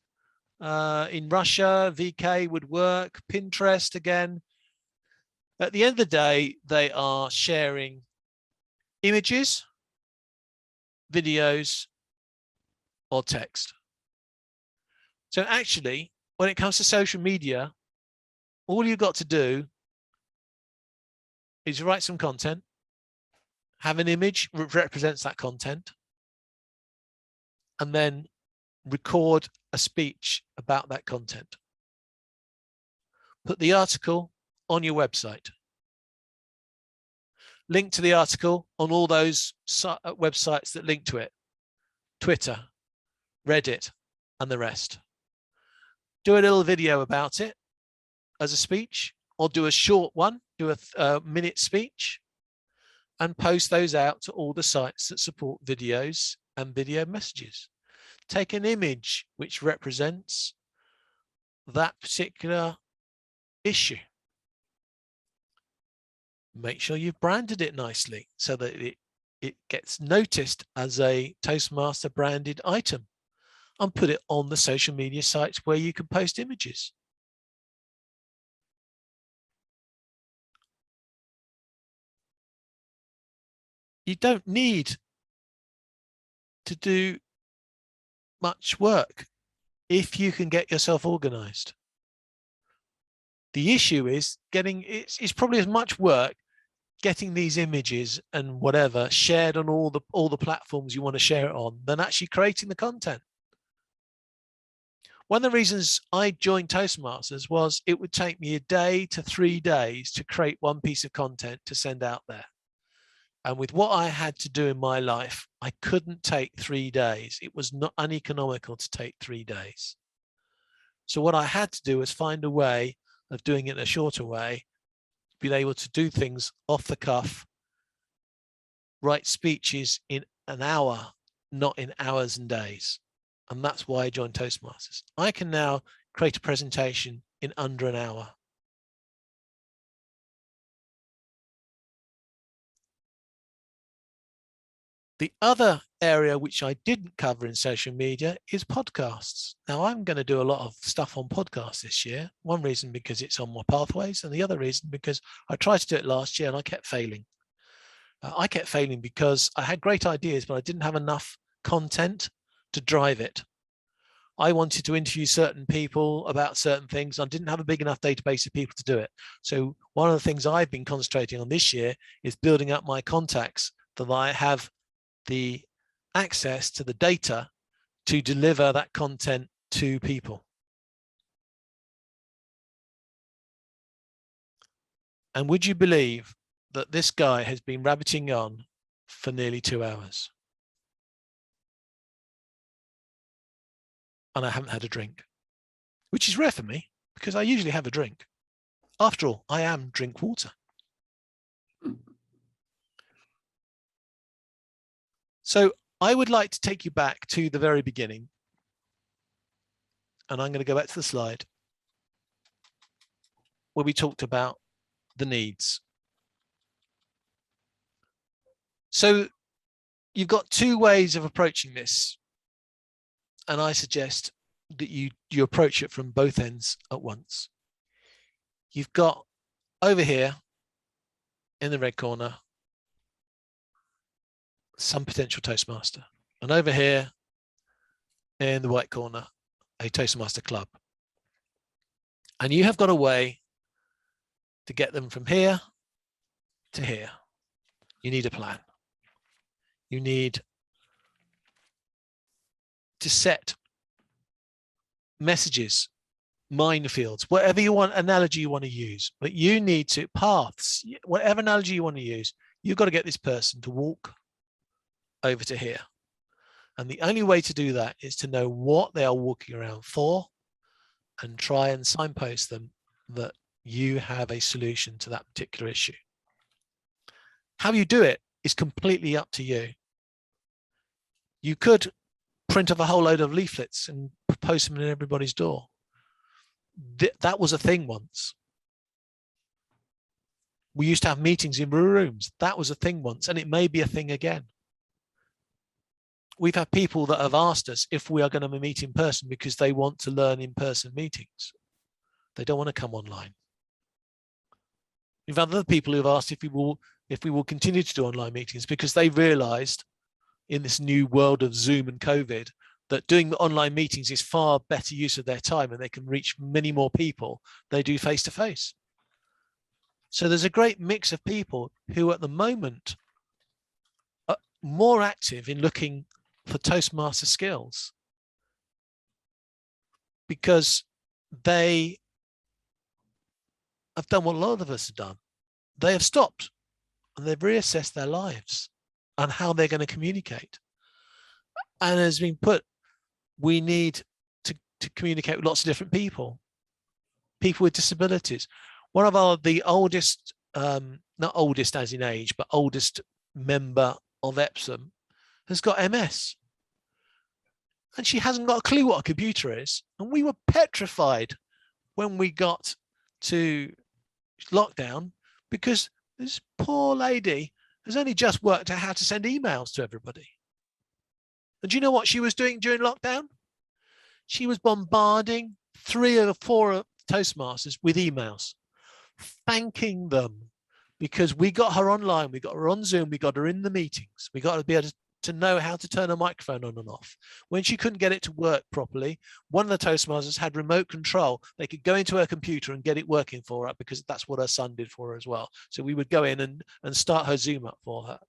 B: In Russia, VK would work. Pinterest, again. At the end of the day, they are sharing images, videos, or text. So actually, when it comes to social media, all you've got to do is write some content, have an image that represents that content, and then record a speech about that content. Put the article on your website. Link to the article on all those websites that link to it. Twitter, Reddit, and the rest. Do a little video about it as a speech, or do a short one, do a minute speech, and post those out to all the sites that support videos and video messages. Take an image which represents that particular issue. Make sure you've branded it nicely so that it gets noticed as a Toastmaster branded item, and put it on the social media sites where you can post images. You don't need to do much work if you can get yourself organized. The issue is it's probably as much work getting these images and whatever shared on all the platforms you want to share it on than actually creating the content. One of the reasons I joined Toastmasters was it would take me a day to 3 days to create one piece of content to send out there. And with what I had to do in my life, I couldn't take 3 days. It was not uneconomical to take 3 days. So what I had to do was find a way of doing it in a shorter way, being able to do things off the cuff, write speeches in an hour, not in hours and days. And that's why I joined Toastmasters. I can now create a presentation in under an hour. The other area which I didn't cover in social media is podcasts. Now I'm going to do a lot of stuff on podcasts this year. One reason because it's on my pathways, and the other reason because I tried to do it last year and I kept failing. I kept failing because I had great ideas, but I didn't have enough content to drive it. I wanted to interview certain people about certain things. I didn't have a big enough database of people to do it. So one of the things I've been concentrating on this year is building up my contacts that I have the access to the data to deliver that content to people. And would you believe that this guy has been rabbiting on for nearly 2 hours? And I haven't had a drink, which is rare for me because I usually have a drink. After all, I am drink water. So I would like to take you back to the very beginning. And I'm going to go back to the slide where we talked about the needs. So you've got 2 ways of approaching this. And I suggest that you approach it from both ends at once. You've got over here in the red corner, some potential Toastmaster. And over here in the white corner, a Toastmaster club. And you have got a way to get them from here to here. You need a plan. You need to set messages, minefields, whatever you want, analogy you want to use, but you need to, paths, whatever analogy you want to use, you've got to get this person to walk over to here. And the only way to do that is to know what they are walking around for and try and signpost them that you have a solution to that particular issue. How you do it is completely up to you. You could print off a whole load of leaflets and post them in everybody's door. That was a thing once. We used to have meetings in rooms. That was a thing once, and it may be a thing again. We've had people that have asked us if we are going to meet in person because they want to learn in-person meetings. They don't want to come online. We've had other people who have asked if we will continue to do online meetings because they realized in this new world of Zoom and COVID that doing online meetings is far better use of their time and they can reach many more people than they do face-to-face. So there's a great mix of people who at the moment are more active in looking for Toastmaster skills, because they have done what a lot of us have done. They have stopped and they've reassessed their lives and how they're going to communicate. And as been put, we need to communicate with lots of different people with disabilities. One of the oldest, not oldest as in age, but oldest member of Epsom has got MS. And she hasn't got a clue what a computer is. And we were petrified when we got to lockdown, because this poor lady has only just worked out how to send emails to everybody. And do you know what she was doing during lockdown? She was bombarding 3 or 4 Toastmasters with emails, thanking them, because we got her online, we got her on Zoom, we got her in the meetings, we got to be able to know how to turn a microphone on and off. When she couldn't get it to work properly, one of the Toastmasters had remote control. They could go into her computer and get it working for her, because that's what her son did for her as well. So we would go in and start her Zoom up for her.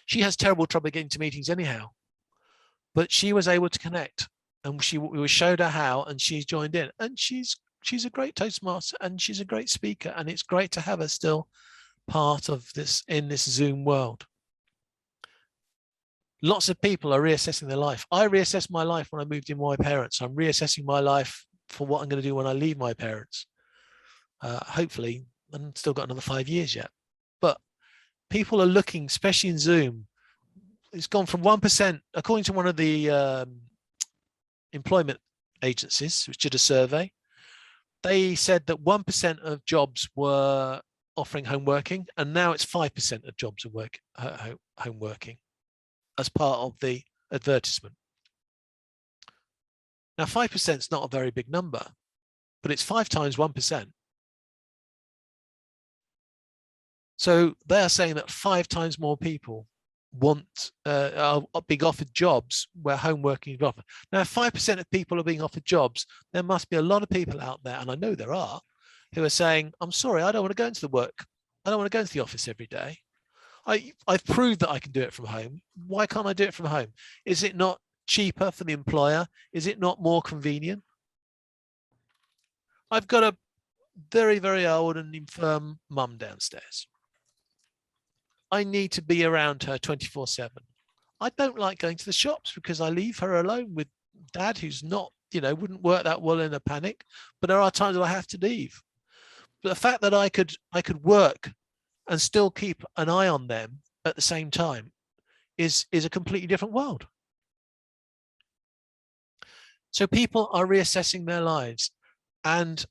B: She has terrible trouble getting to meetings anyhow, but she was able to connect, and we showed her how, and she's joined in, and she's a great Toastmaster, and she's a great speaker, and it's great to have her still part of this in this Zoom world. Lots of people are reassessing their life. I reassessed my life when I moved in with my parents. I'm reassessing my life for what I'm going to do when I leave my parents. Hopefully, I've still got another 5 years yet. But people are looking, especially in Zoom. It's gone from 1%, according to one of the employment agencies, which did a survey. They said that 1% of jobs were offering home working, and now it's 5% of jobs are home working as part of the advertisement. Now, 5% is not a very big number, but it's 5 times 1%. So they are saying that 5 times more people are being offered jobs where home working is offered. Now, if 5% of people are being offered jobs, there must be a lot of people out there, and I know there are, who are saying, I'm sorry, I don't want to go into the work. I don't want to go into the office every day. I've proved that I can do it from home. Why can't I do it from home? Is it not cheaper for the employer? Is it not more convenient? I've got a very, very old and infirm mum downstairs. I need to be around her 24/7. I don't like going to the shops because I leave her alone with Dad, who's not, wouldn't work that well in a panic. But there are times that I have to leave. But the fact that I could work and still keep an eye on them at the same time is a completely different world. So people are reassessing their lives. And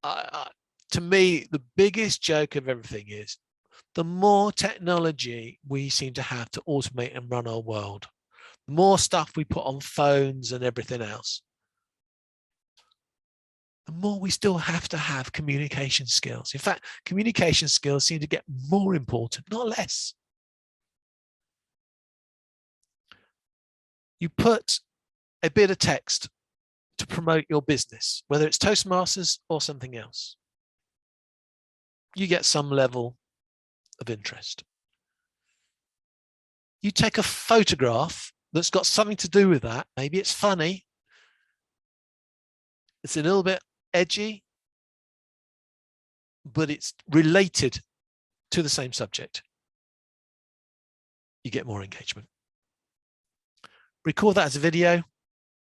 B: to me, the biggest joke of everything is the more technology we seem to have to automate and run our world, the more stuff we put on phones and everything else, the more we still have to have communication skills. In fact, communication skills seem to get more important, not less. You put a bit of text to promote your business, whether it's Toastmasters or something else. You get some level of interest. You take a photograph that's got something to do with that. Maybe it's funny. It's a little bit edgy, but it's related to the same subject. You get more engagement. Record that as a video,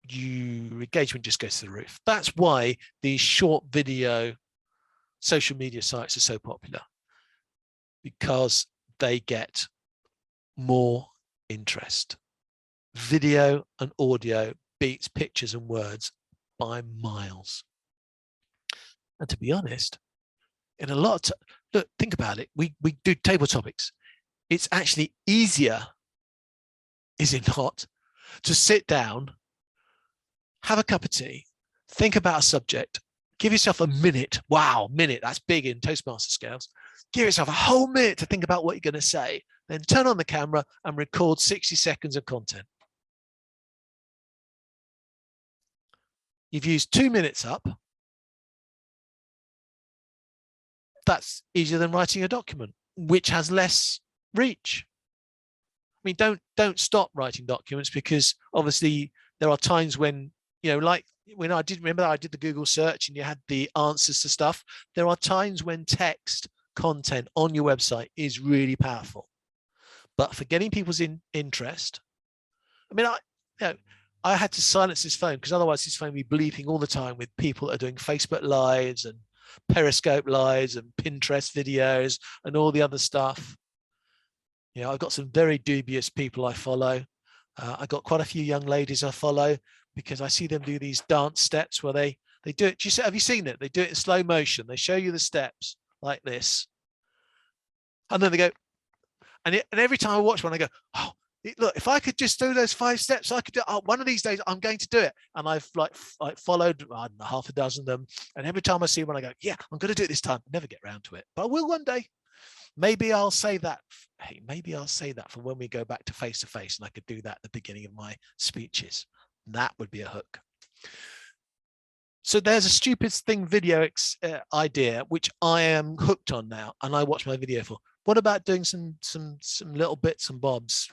B: your engagement just goes to the roof. That's why these short video social media sites are so popular, because they get more interest. Video and audio beats pictures and words by miles. And to be honest, in a lot of look, think about it. We do table topics. It's actually easier, is it not, to sit down, have a cup of tea, think about a subject, give yourself a minute. Wow, minute, that's big in Toastmaster scales. Give yourself a whole minute to think about what you're going to say, then turn on the camera and record 60 seconds of content. You've used 2 minutes up. That's easier than writing a document, which has less reach. mean, don't stop writing documents, because obviously there are times when, like when I did the Google search and you had the answers to stuff. There are times when text content on your website is really powerful, but for getting people's interest, I mean, I had to silence his phone, because otherwise his phone would be bleeping all the time with people that are doing Facebook lives and Periscope lives and Pinterest videos and all the other stuff. I've got some very dubious people I follow. I've got quite a few young ladies I follow, because I see them do these dance steps where they do it. Have you seen it? They do it in slow motion. They show you the steps like this, and then they go, and every time I watch one, I go, oh, look, if I could just do those 5 steps, I could do it. Oh, one of these days I'm going to do it. And I've like followed, I don't know, half a dozen of them. And every time I see one, I go, yeah, I'm going to do it this time. Never get around to it, but I will one day. Maybe I'll say that. Hey, maybe I'll say that for when we go back to face, and I could do that at the beginning of my speeches. That would be a hook. So there's a stupid thing video idea, which I am hooked on now, and I watch my video for. What about doing some little bits and bobs?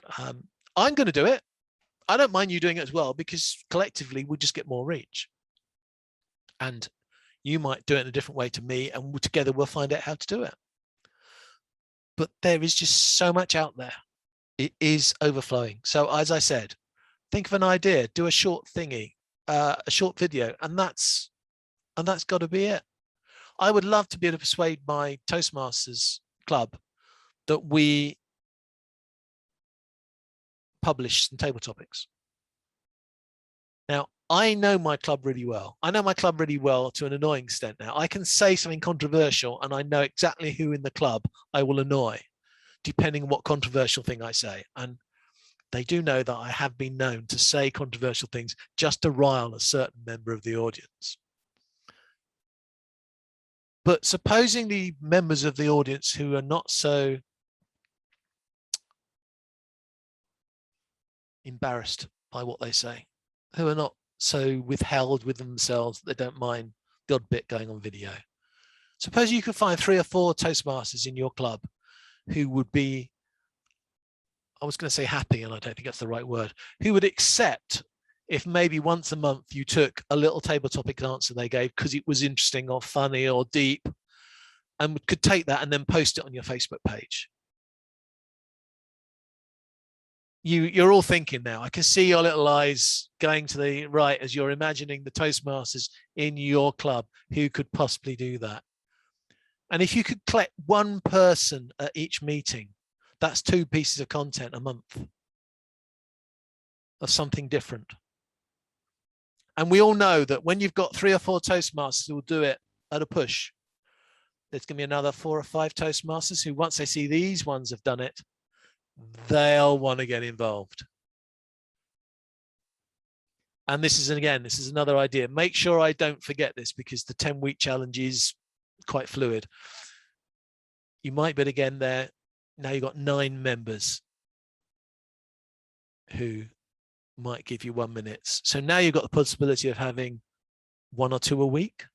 B: I'm going to do it. I don't mind you doing it as well, because collectively we'll just get more reach. And you might do it in a different way to me, and together we'll find out how to do it. But there is just so much out there. It is overflowing. So as I said, think of an idea, do a short thingy, a short video, and that's got to be it. I would love to be able to persuade my Toastmasters club that we publish some table topics. Now, I know my club really well. I know my club really well to an annoying extent now. I can say something controversial, and I know exactly who in the club I will annoy, depending on what controversial thing I say. And they do know that I have been known to say controversial things just to rile a certain member of the audience. But supposing the members of the audience who are not so embarrassed by what they say, who are not so withheld with themselves that they don't mind the odd bit going on video. Suppose you could find 3 or 4 Toastmasters in your club who would be, I was going to say happy, and I don't think that's the right word, who would accept if maybe once a month you took a little table topic answer they gave because it was interesting or funny or deep, and could take that and then post it on your Facebook page. You're all thinking now. I can see your little eyes going to the right as you're imagining the Toastmasters in your club who could possibly do that. And if you could collect one person at each meeting, that's 2 pieces of content a month of something different. And we all know that when you've got 3 or 4 Toastmasters who will do it at a push, there's going to be another 4 or 5 Toastmasters who, once they see these ones have done it, they'll want to get involved. And this is another idea. Make sure I don't forget this, because the 10-week challenge is quite fluid. You might be again there. Now you've got 9 members who might give you 1 minute. So now you've got the possibility of having 1 or 2 a week.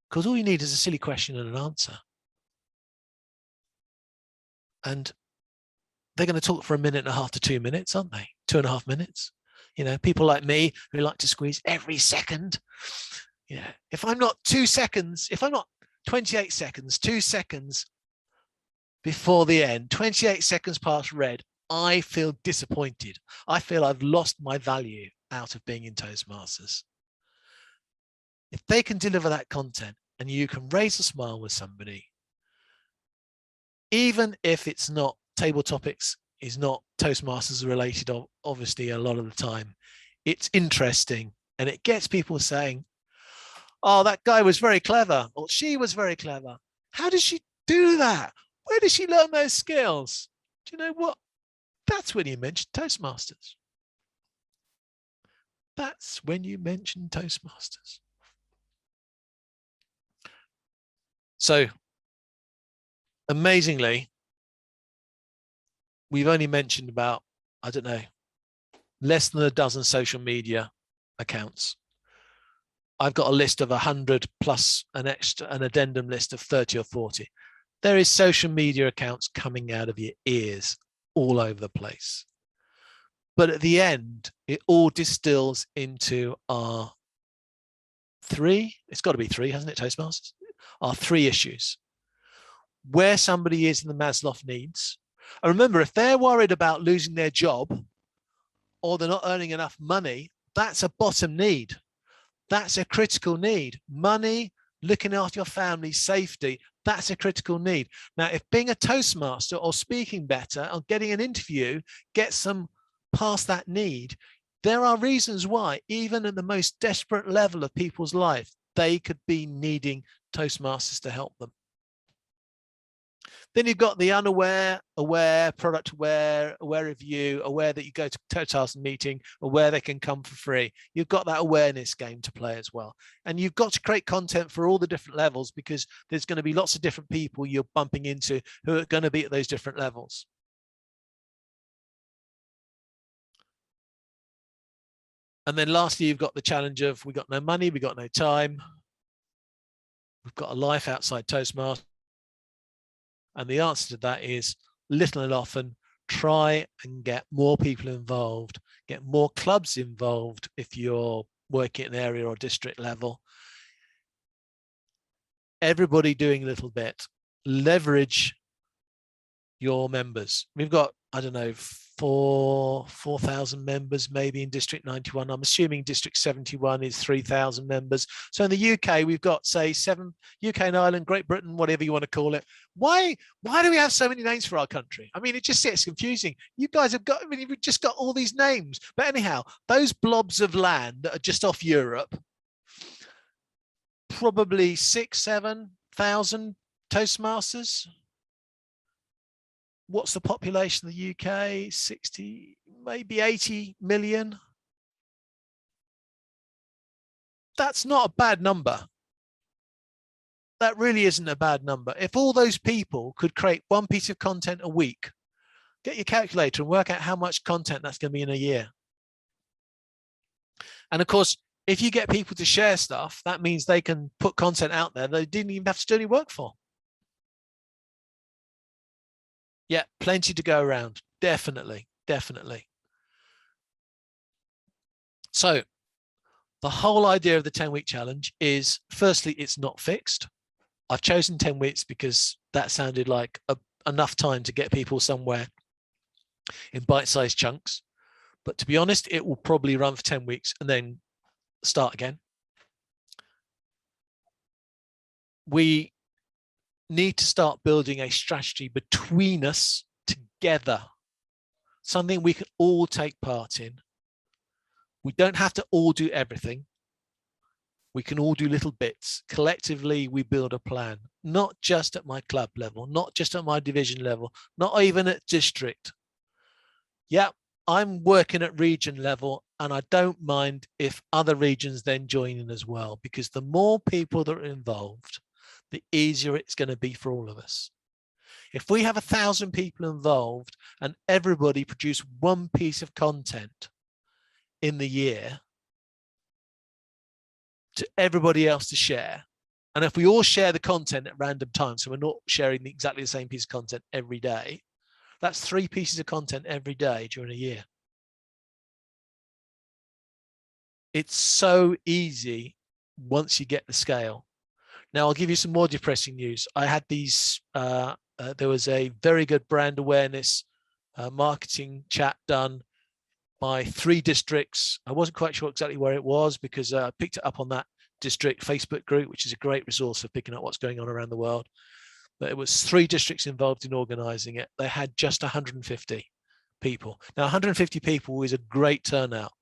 B: Because all you need is a silly question and an answer. And they're going to talk for 1.5 minutes to 2 minutes, aren't they? 2.5 minutes. People like me who like to squeeze every second. If I'm not 2 seconds, if I'm not 28 seconds, 2 seconds before the end, 28 seconds past red, I feel disappointed. I feel I've lost my value out of being in Toastmasters. If they can deliver that content and you can raise a smile with somebody, even if it's not table topics, is not Toastmasters related, obviously a lot of the time, it's interesting and it gets people saying, oh, that guy was very clever, or she was very clever. How did she do that? Where did she learn those skills? Do you know what? That's when you mention Toastmasters. That's when you mention Toastmasters. So, amazingly, we've only mentioned about, I don't know, less than a dozen social media accounts. I've got a list of 100 plus an addendum list of 30 or 40. There is social media accounts coming out of your ears all over the place. But at the end, it all distills into our three, it's got to be three, hasn't it, Toastmasters? Our three issues. Where somebody is in the Maslow needs. And remember, if they're worried about losing their job or they're not earning enough money, that's a bottom need. That's a critical need. Money, looking after your family, safety, that's a critical need. Now, if being a Toastmaster or speaking better or getting an interview gets them past that need, there are reasons why, even at the most desperate level of people's life, they could be needing Toastmasters to help them. Then you've got the unaware, aware, product aware, aware of you, aware that you go to Toastmasters meeting, aware they can come for free. You've got that awareness game to play as well. And you've got to create content for all the different levels, because there's going to be lots of different people you're bumping into who are going to be at those different levels. And then lastly, you've got the challenge of, we got no money, we got no time. We've got a life outside Toastmasters. And the answer to that is little and often try and get more people involved, get more clubs involved if you're working at an area or district level. Everybody doing a little bit. Leverage your members. We've got, I don't know, 4,000 members maybe in District 91. I'm assuming District 71 is 3,000 members. So in the UK, we've got, say, UK and Ireland, Great Britain, whatever you want to call it. Why do we have so many names for our country? I mean, it just gets confusing. You guys have got, I mean, you've just got all these names. But anyhow, those blobs of land that are just off Europe, probably 6,000-7,000 Toastmasters. What's the population of the UK? 60, maybe 80 million. That's not a bad number. That really isn't a bad number. If all those people could create one piece of content a week, get your calculator and work out how much content that's going to be in a year. And of course, if you get people to share stuff, that means they can put content out there they didn't even have to do any work for. Yeah, plenty to go around. Definitely, definitely. So the whole idea of the 10-week challenge is, firstly, it's not fixed. I've chosen 10 weeks because that sounded like enough time to get people somewhere in bite-sized chunks. But to be honest, it will probably run for 10 weeks and then start again. We need to start building a strategy between us together, something we can all take part in. We don't have to all do everything. We can all do little bits. Collectively, we build a plan, not just at my club level, not just at my division level, not even at district. Yeah, I'm working at region level, and I don't mind if other regions then join in as well, because the more people that are involved, the easier it's going to be for all of us. If we have 1,000 people involved and everybody produce one piece of content in the year to everybody else to share, and if we all share the content at random times, so we're not sharing exactly the same piece of content every day, that's 3 pieces of content every day during a year. It's so easy once you get the scale. Now, I'll give you some more depressing news. I had these, there was a very good brand awareness marketing chat done by 3 districts. I wasn't quite sure exactly where it was because I picked it up on that district Facebook group, which is a great resource for picking up what's going on around the world. But it was 3 districts involved in organizing it. They had just 150 people. Now, 150 people is a great turnout.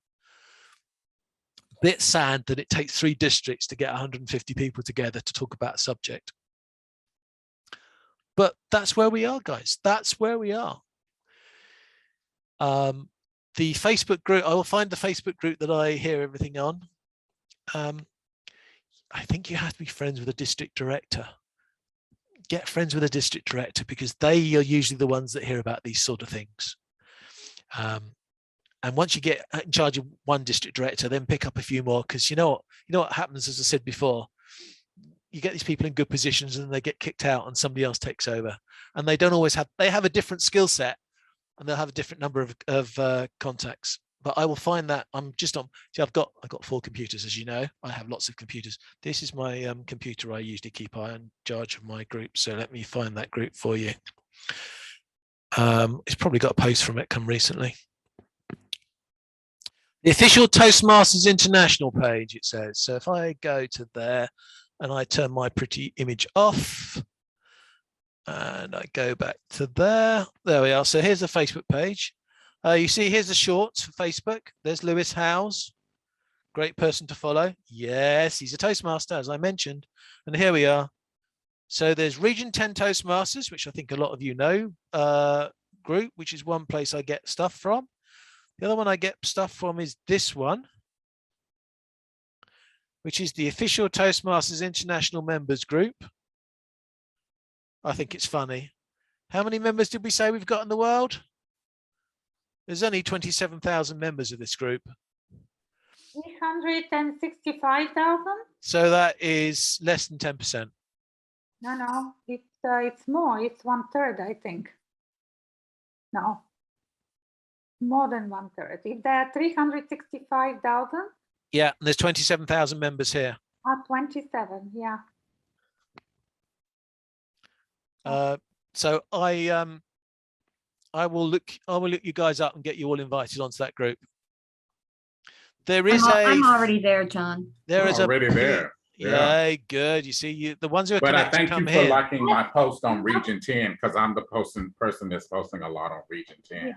B: Bit sad that it takes 3 districts to get 150 people together to talk about a subject. But that's where we are, guys. That's where we are. The Facebook group, I will find the Facebook group that I hear everything on. I think you have to be friends with a district director. Get friends with a district director, because they are usually the ones that hear about these sort of things. And once you get in charge of one district director, then pick up a few more, because you know what happens, as I said before, you get these people in good positions and they get kicked out and somebody else takes over, and they don't always have, they have a different skill set and they'll have a different number of contacts. But I will find that I'm just on, see, I've got 4 computers, as you know. I have lots of computers. This is my computer I usually keep in charge of my group. So let me find that group for you. It's probably got a post from it come recently. The official Toastmasters International page, it says. So if I go to there and I turn my pretty image off and I go back to there we are. So here's the Facebook page. You see, here's the shorts for Facebook. There's Lewis Howes, great person to follow. Yes, he's a Toastmaster, as I mentioned. And here we are. So there's Region 10 Toastmasters, which I think a lot of you know, group, which is one place I get stuff from. The other one I get stuff from is this one, which is the official Toastmasters International Members Group. I think it's funny. How many members did we say we've got in the world? There's only 27,000 members of this group.
D: 365,000?
B: So that is less than 10%.
D: No, it's more. It's 1/3, I think. No, more than 1/3. If there are 365,000.
B: Yeah, and there's 27,000 members here.
D: 27, yeah.
B: So I will look you guys up and get you all invited onto that group. There is
A: I'm already there, John.
B: There is
C: already there.
B: Yeah, good. You see, the ones who are
C: but I
B: connected
C: thank you for liking my post on Region 10, because I'm the person that's posting a lot on Region 10.
D: Yeah.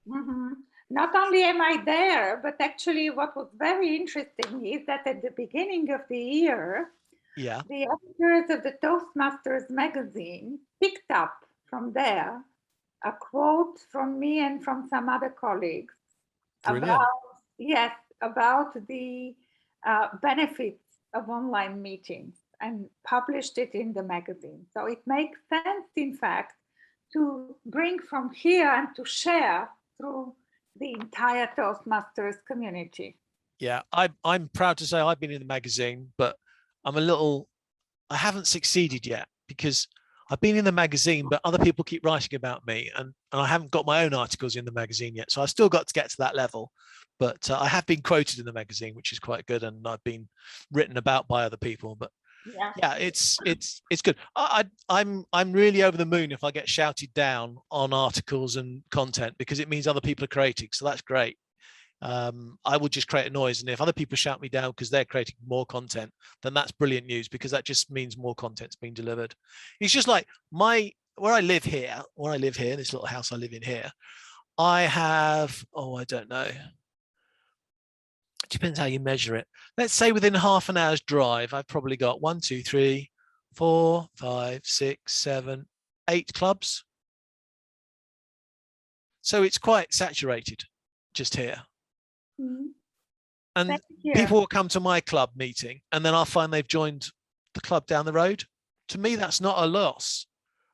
D: Mm-hmm. Not only am I there, but actually what was very interesting is that at the beginning of the year, the editors of the Toastmasters magazine picked up from there a quote from me and from some other colleagues about the benefits of online meetings, and published it in the magazine. So it makes sense, in fact, to bring from here and to share through the entire Toastmasters community.
B: Yeah, I'm proud to say I've been in the magazine, but I haven't succeeded yet, because I've been in the magazine, but other people keep writing about me, and I haven't got my own articles in the magazine yet. So I've still got to get to that level, but I have been quoted in the magazine, which is quite good, and I've been written about by other people. But yeah, it's good. I'm really over the moon if I get shouted down on articles and content, because it means other people are creating. So that's great. I will just create a noise, and if other people shout me down because they're creating more content, then that's brilliant news, because that just means more content's being delivered. It's just like where I live here, this little house I live in here, I have, I don't know, it depends how you measure it. Let's say within half an hour's drive, I've probably got 1, 2, 3, 4, 5, 6, 7, 8 clubs. So it's quite saturated just here. And people will come to my club meeting, and then I'll find they've joined the club down the road. To me, that's not a loss.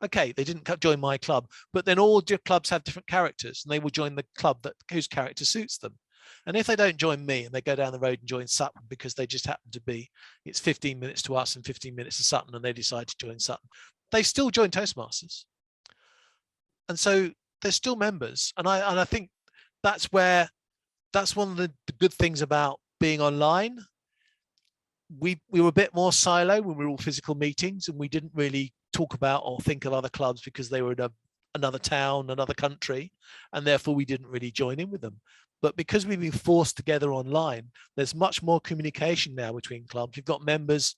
B: Okay, they didn't join my club, but then all clubs have different characters, and they will join the club whose character suits them. And if they don't join me and they go down the road and join Sutton because they just happen to be, it's 15 minutes to us and 15 minutes to Sutton, and they decide to join Sutton, they still join Toastmasters. And so they're still members. And I think that's one of the good things about being online. We were a bit more silo when we were all physical meetings, and we didn't really talk about or think of other clubs because they were in another town, another country, and therefore we didn't really join in with them. But because we've been forced together online, there's much more communication now between clubs. We've got members,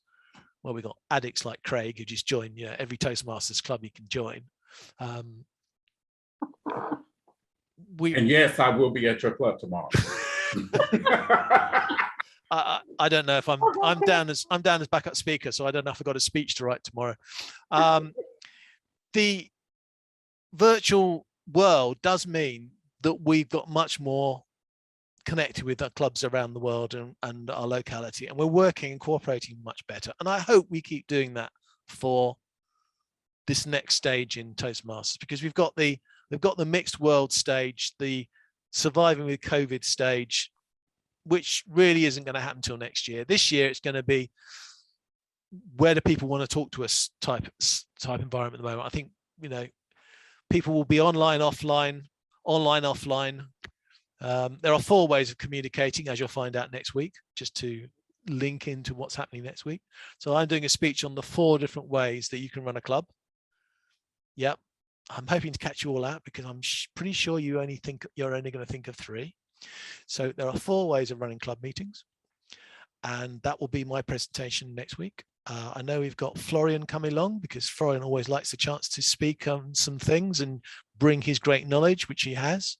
B: well, we've got addicts like Craig who just join, every Toastmasters club you can join. And
C: yes, I will be at your club tomorrow.
B: I don't know if I'm down as backup speaker, so I don't know if I've got a speech to write tomorrow. The virtual world does mean that we've got much more connected with our clubs around the world and our locality, and we're working and cooperating much better. And I hope we keep doing that for this next stage in Toastmasters, because we've got the mixed world stage, the surviving with COVID stage, which really isn't going to happen until next year. This year, it's going to be where do people want to talk to us type environment at the moment. I think, people will be online, offline, offline. There are 4 ways of communicating, as you'll find out next week, just to link into what's happening next week. So I'm doing a speech on the 4 different ways that you can run a club. Yep. I'm hoping to catch you all out because I'm pretty sure you're only going to think of 3. So there are 4 ways of running club meetings, and that will be my presentation next week. I know we've got Florian coming along because Florian always likes the chance to speak on some things and bring his great knowledge, which he has.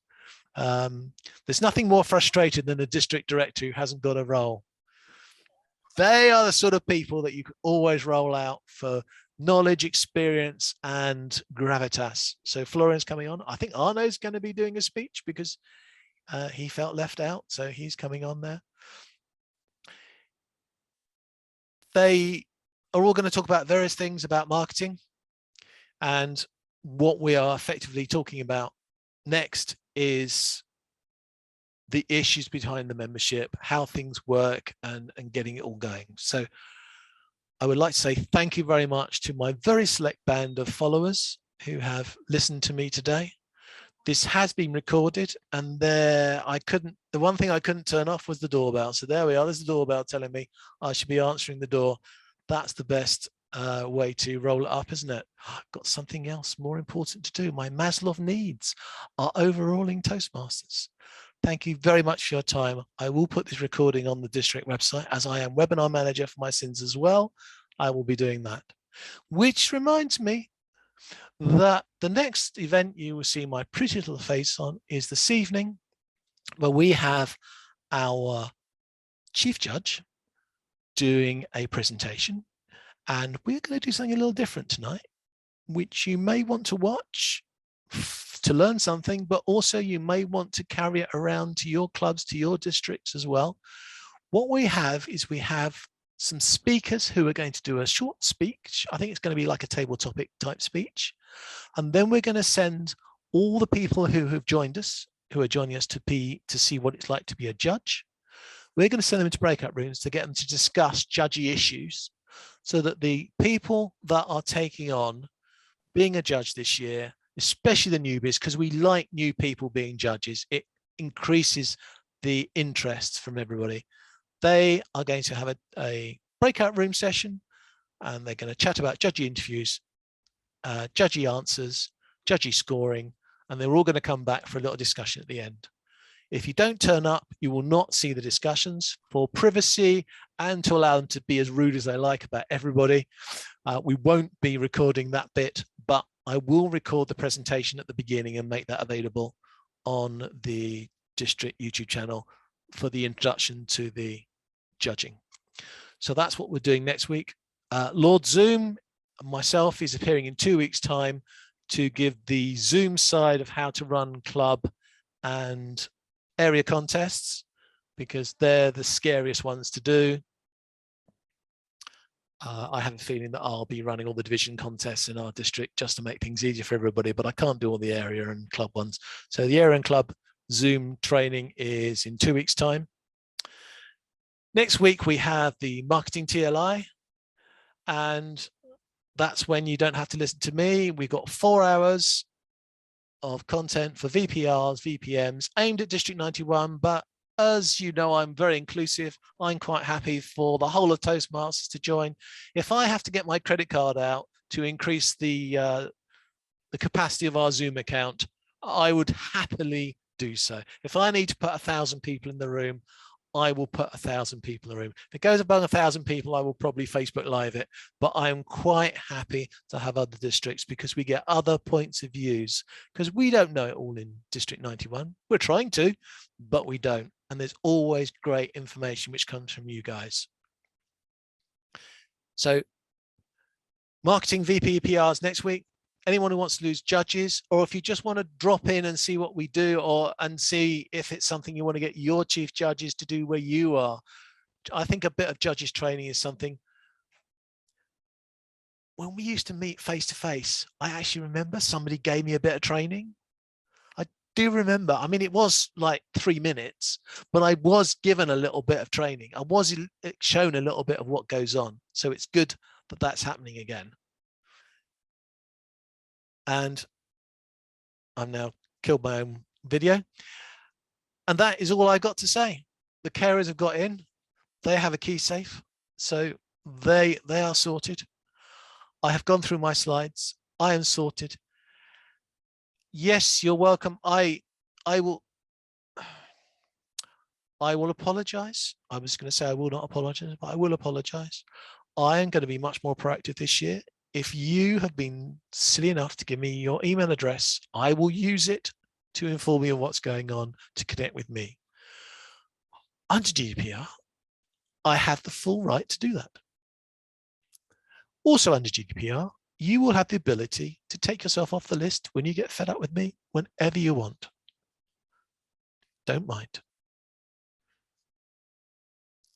B: There's nothing more frustrating than a district director who hasn't got a role. They are the sort of people that you can always roll out for knowledge, experience, and gravitas. So Florian's coming on. I think Arno's going to be doing a speech because he felt left out, so he's coming on there. They are all going to talk about various things about marketing, and what we are effectively talking about next is the issues behind the membership, how things work, and getting it all going. So I would like to say thank you very much to my very select band of followers who have listened to me today. This has been recorded, and the one thing I couldn't turn off was the doorbell. So there we are, there's the doorbell telling me I should be answering the door. That's the best way to roll it up, isn't it? I've got something else more important to do. My Maslow needs are overruling Toastmasters. Thank you very much for your time. I will put this recording on the district website, as I am webinar manager for my sins as well. I will be doing that. Which reminds me that the next event you will see my pretty little face on is this evening, where we have our chief judge doing a presentation, and we're going to do something a little different tonight, which you may want to watch to learn something, but also you may want to carry it around to your clubs, to your districts as well. What we have is we have some speakers who are going to do a short speech. I think it's going to be like a table topic type speech. And then we're going to send all the people who have joined us, who are joining us to see what it's like to be a judge. We're going to send them into breakout rooms to get them to discuss judgy issues, so that the people that are taking on being a judge this year, especially the newbies, because we like new people being judges, it increases the interest from everybody. They are going to have a breakout room session, and they're going to chat about judgy interviews, judgy answers, judgy scoring, and they're all going to come back for a little discussion at the end. If you don't turn up, you will not see the discussions. For privacy and to allow them to be as rude as they like about everybody, we won't be recording that bit, but I will record the presentation at the beginning and make that available on the district YouTube channel for the introduction to the judging. So that's what we're doing next week. Lord Zoom, myself, is appearing in 2 weeks' time to give the Zoom side of how to run club and area contests, because they're the scariest ones to do. I have a feeling that I'll be running all the division contests in our district just to make things easier for everybody, but I can't do all the area and club ones. So the area and club Zoom training is in 2 weeks' time. Next week, we have the marketing TLI, and that's when you don't have to listen to me. We've got 4 hours of content for VPRs, VPMs aimed at District 91, but as you know, I'm very inclusive. I'm quite happy for the whole of Toastmasters to join. If I have to get my credit card out to increase the capacity of our Zoom account, I would happily do so. If I need to put 1,000 people in the room, I will put 1,000 people in the room. If it goes above 1,000 people, I will probably Facebook Live it, but I am quite happy to have other districts because we get other points of views, because we don't know it all in District 91. We're trying to, but we don't. And there's always great information which comes from you guys. So marketing VP PRs next week. Anyone who wants to lose judges, or if you just want to drop in and see what we do, and see if it's something you want to get your chief judges to do where you are. I think a bit of judges training is something. When we used to meet face to face, I actually remember somebody gave me a bit of training. I do remember, I mean, it was like 3 minutes, but I was given a little bit of training. I was shown a little bit of what goes on. So it's good that that's happening again. And I'm now killed my own video. And that is all I got to say. The carers have got in. They have a key safe. So they are sorted. I have gone through my slides. I am sorted. Yes, you're welcome. I will apologize. I was going to say I will not apologize, but I will apologize. I am going to be much more proactive this year. If you have been silly enough to give me your email address, I will use it to inform you of what's going on, to connect with me. Under GDPR, I have the full right to do that. Also under GDPR, you will have the ability to take yourself off the list when you get fed up with me, whenever you want. Don't mind.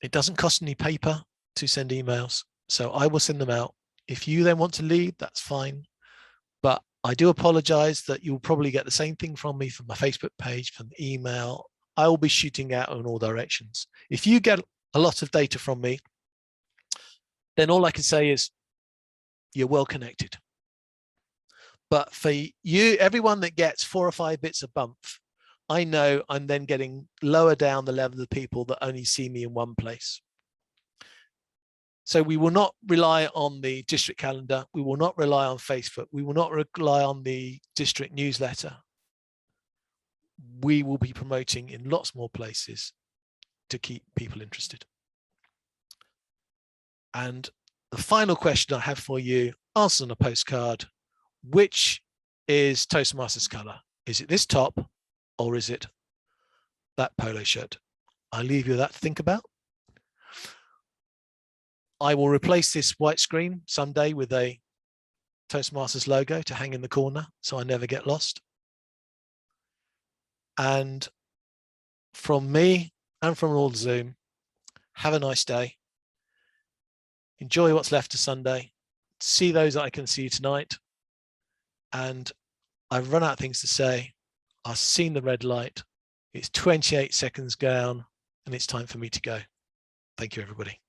B: It doesn't cost any paper to send emails, so I will send them out. If you then want to leave, that's fine. But I do apologize that you'll probably get the same thing from me, from my Facebook page, from the email. I will be shooting out in all directions. If you get a lot of data from me, then all I can say is you're well connected. But for you, everyone that gets 4 or 5 bits a month, I know I'm then getting lower down the level of the people that only see me in one place. So we will not rely on the district calendar. We will not rely on Facebook. We will not rely on the district newsletter. We will be promoting in lots more places to keep people interested. And the final question I have for you, answer on a postcard: which is Toastmasters color? Is it this top, or is it that polo shirt? I'll leave you that to think about. I will replace this white screen someday with a Toastmasters logo to hang in the corner so I never get lost. And from me and from all Zoom, have a nice day. Enjoy what's left of Sunday. See those that I can see tonight. And I've run out of things to say. I've seen the red light. It's 28 seconds down and it's time for me to go. Thank you, everybody.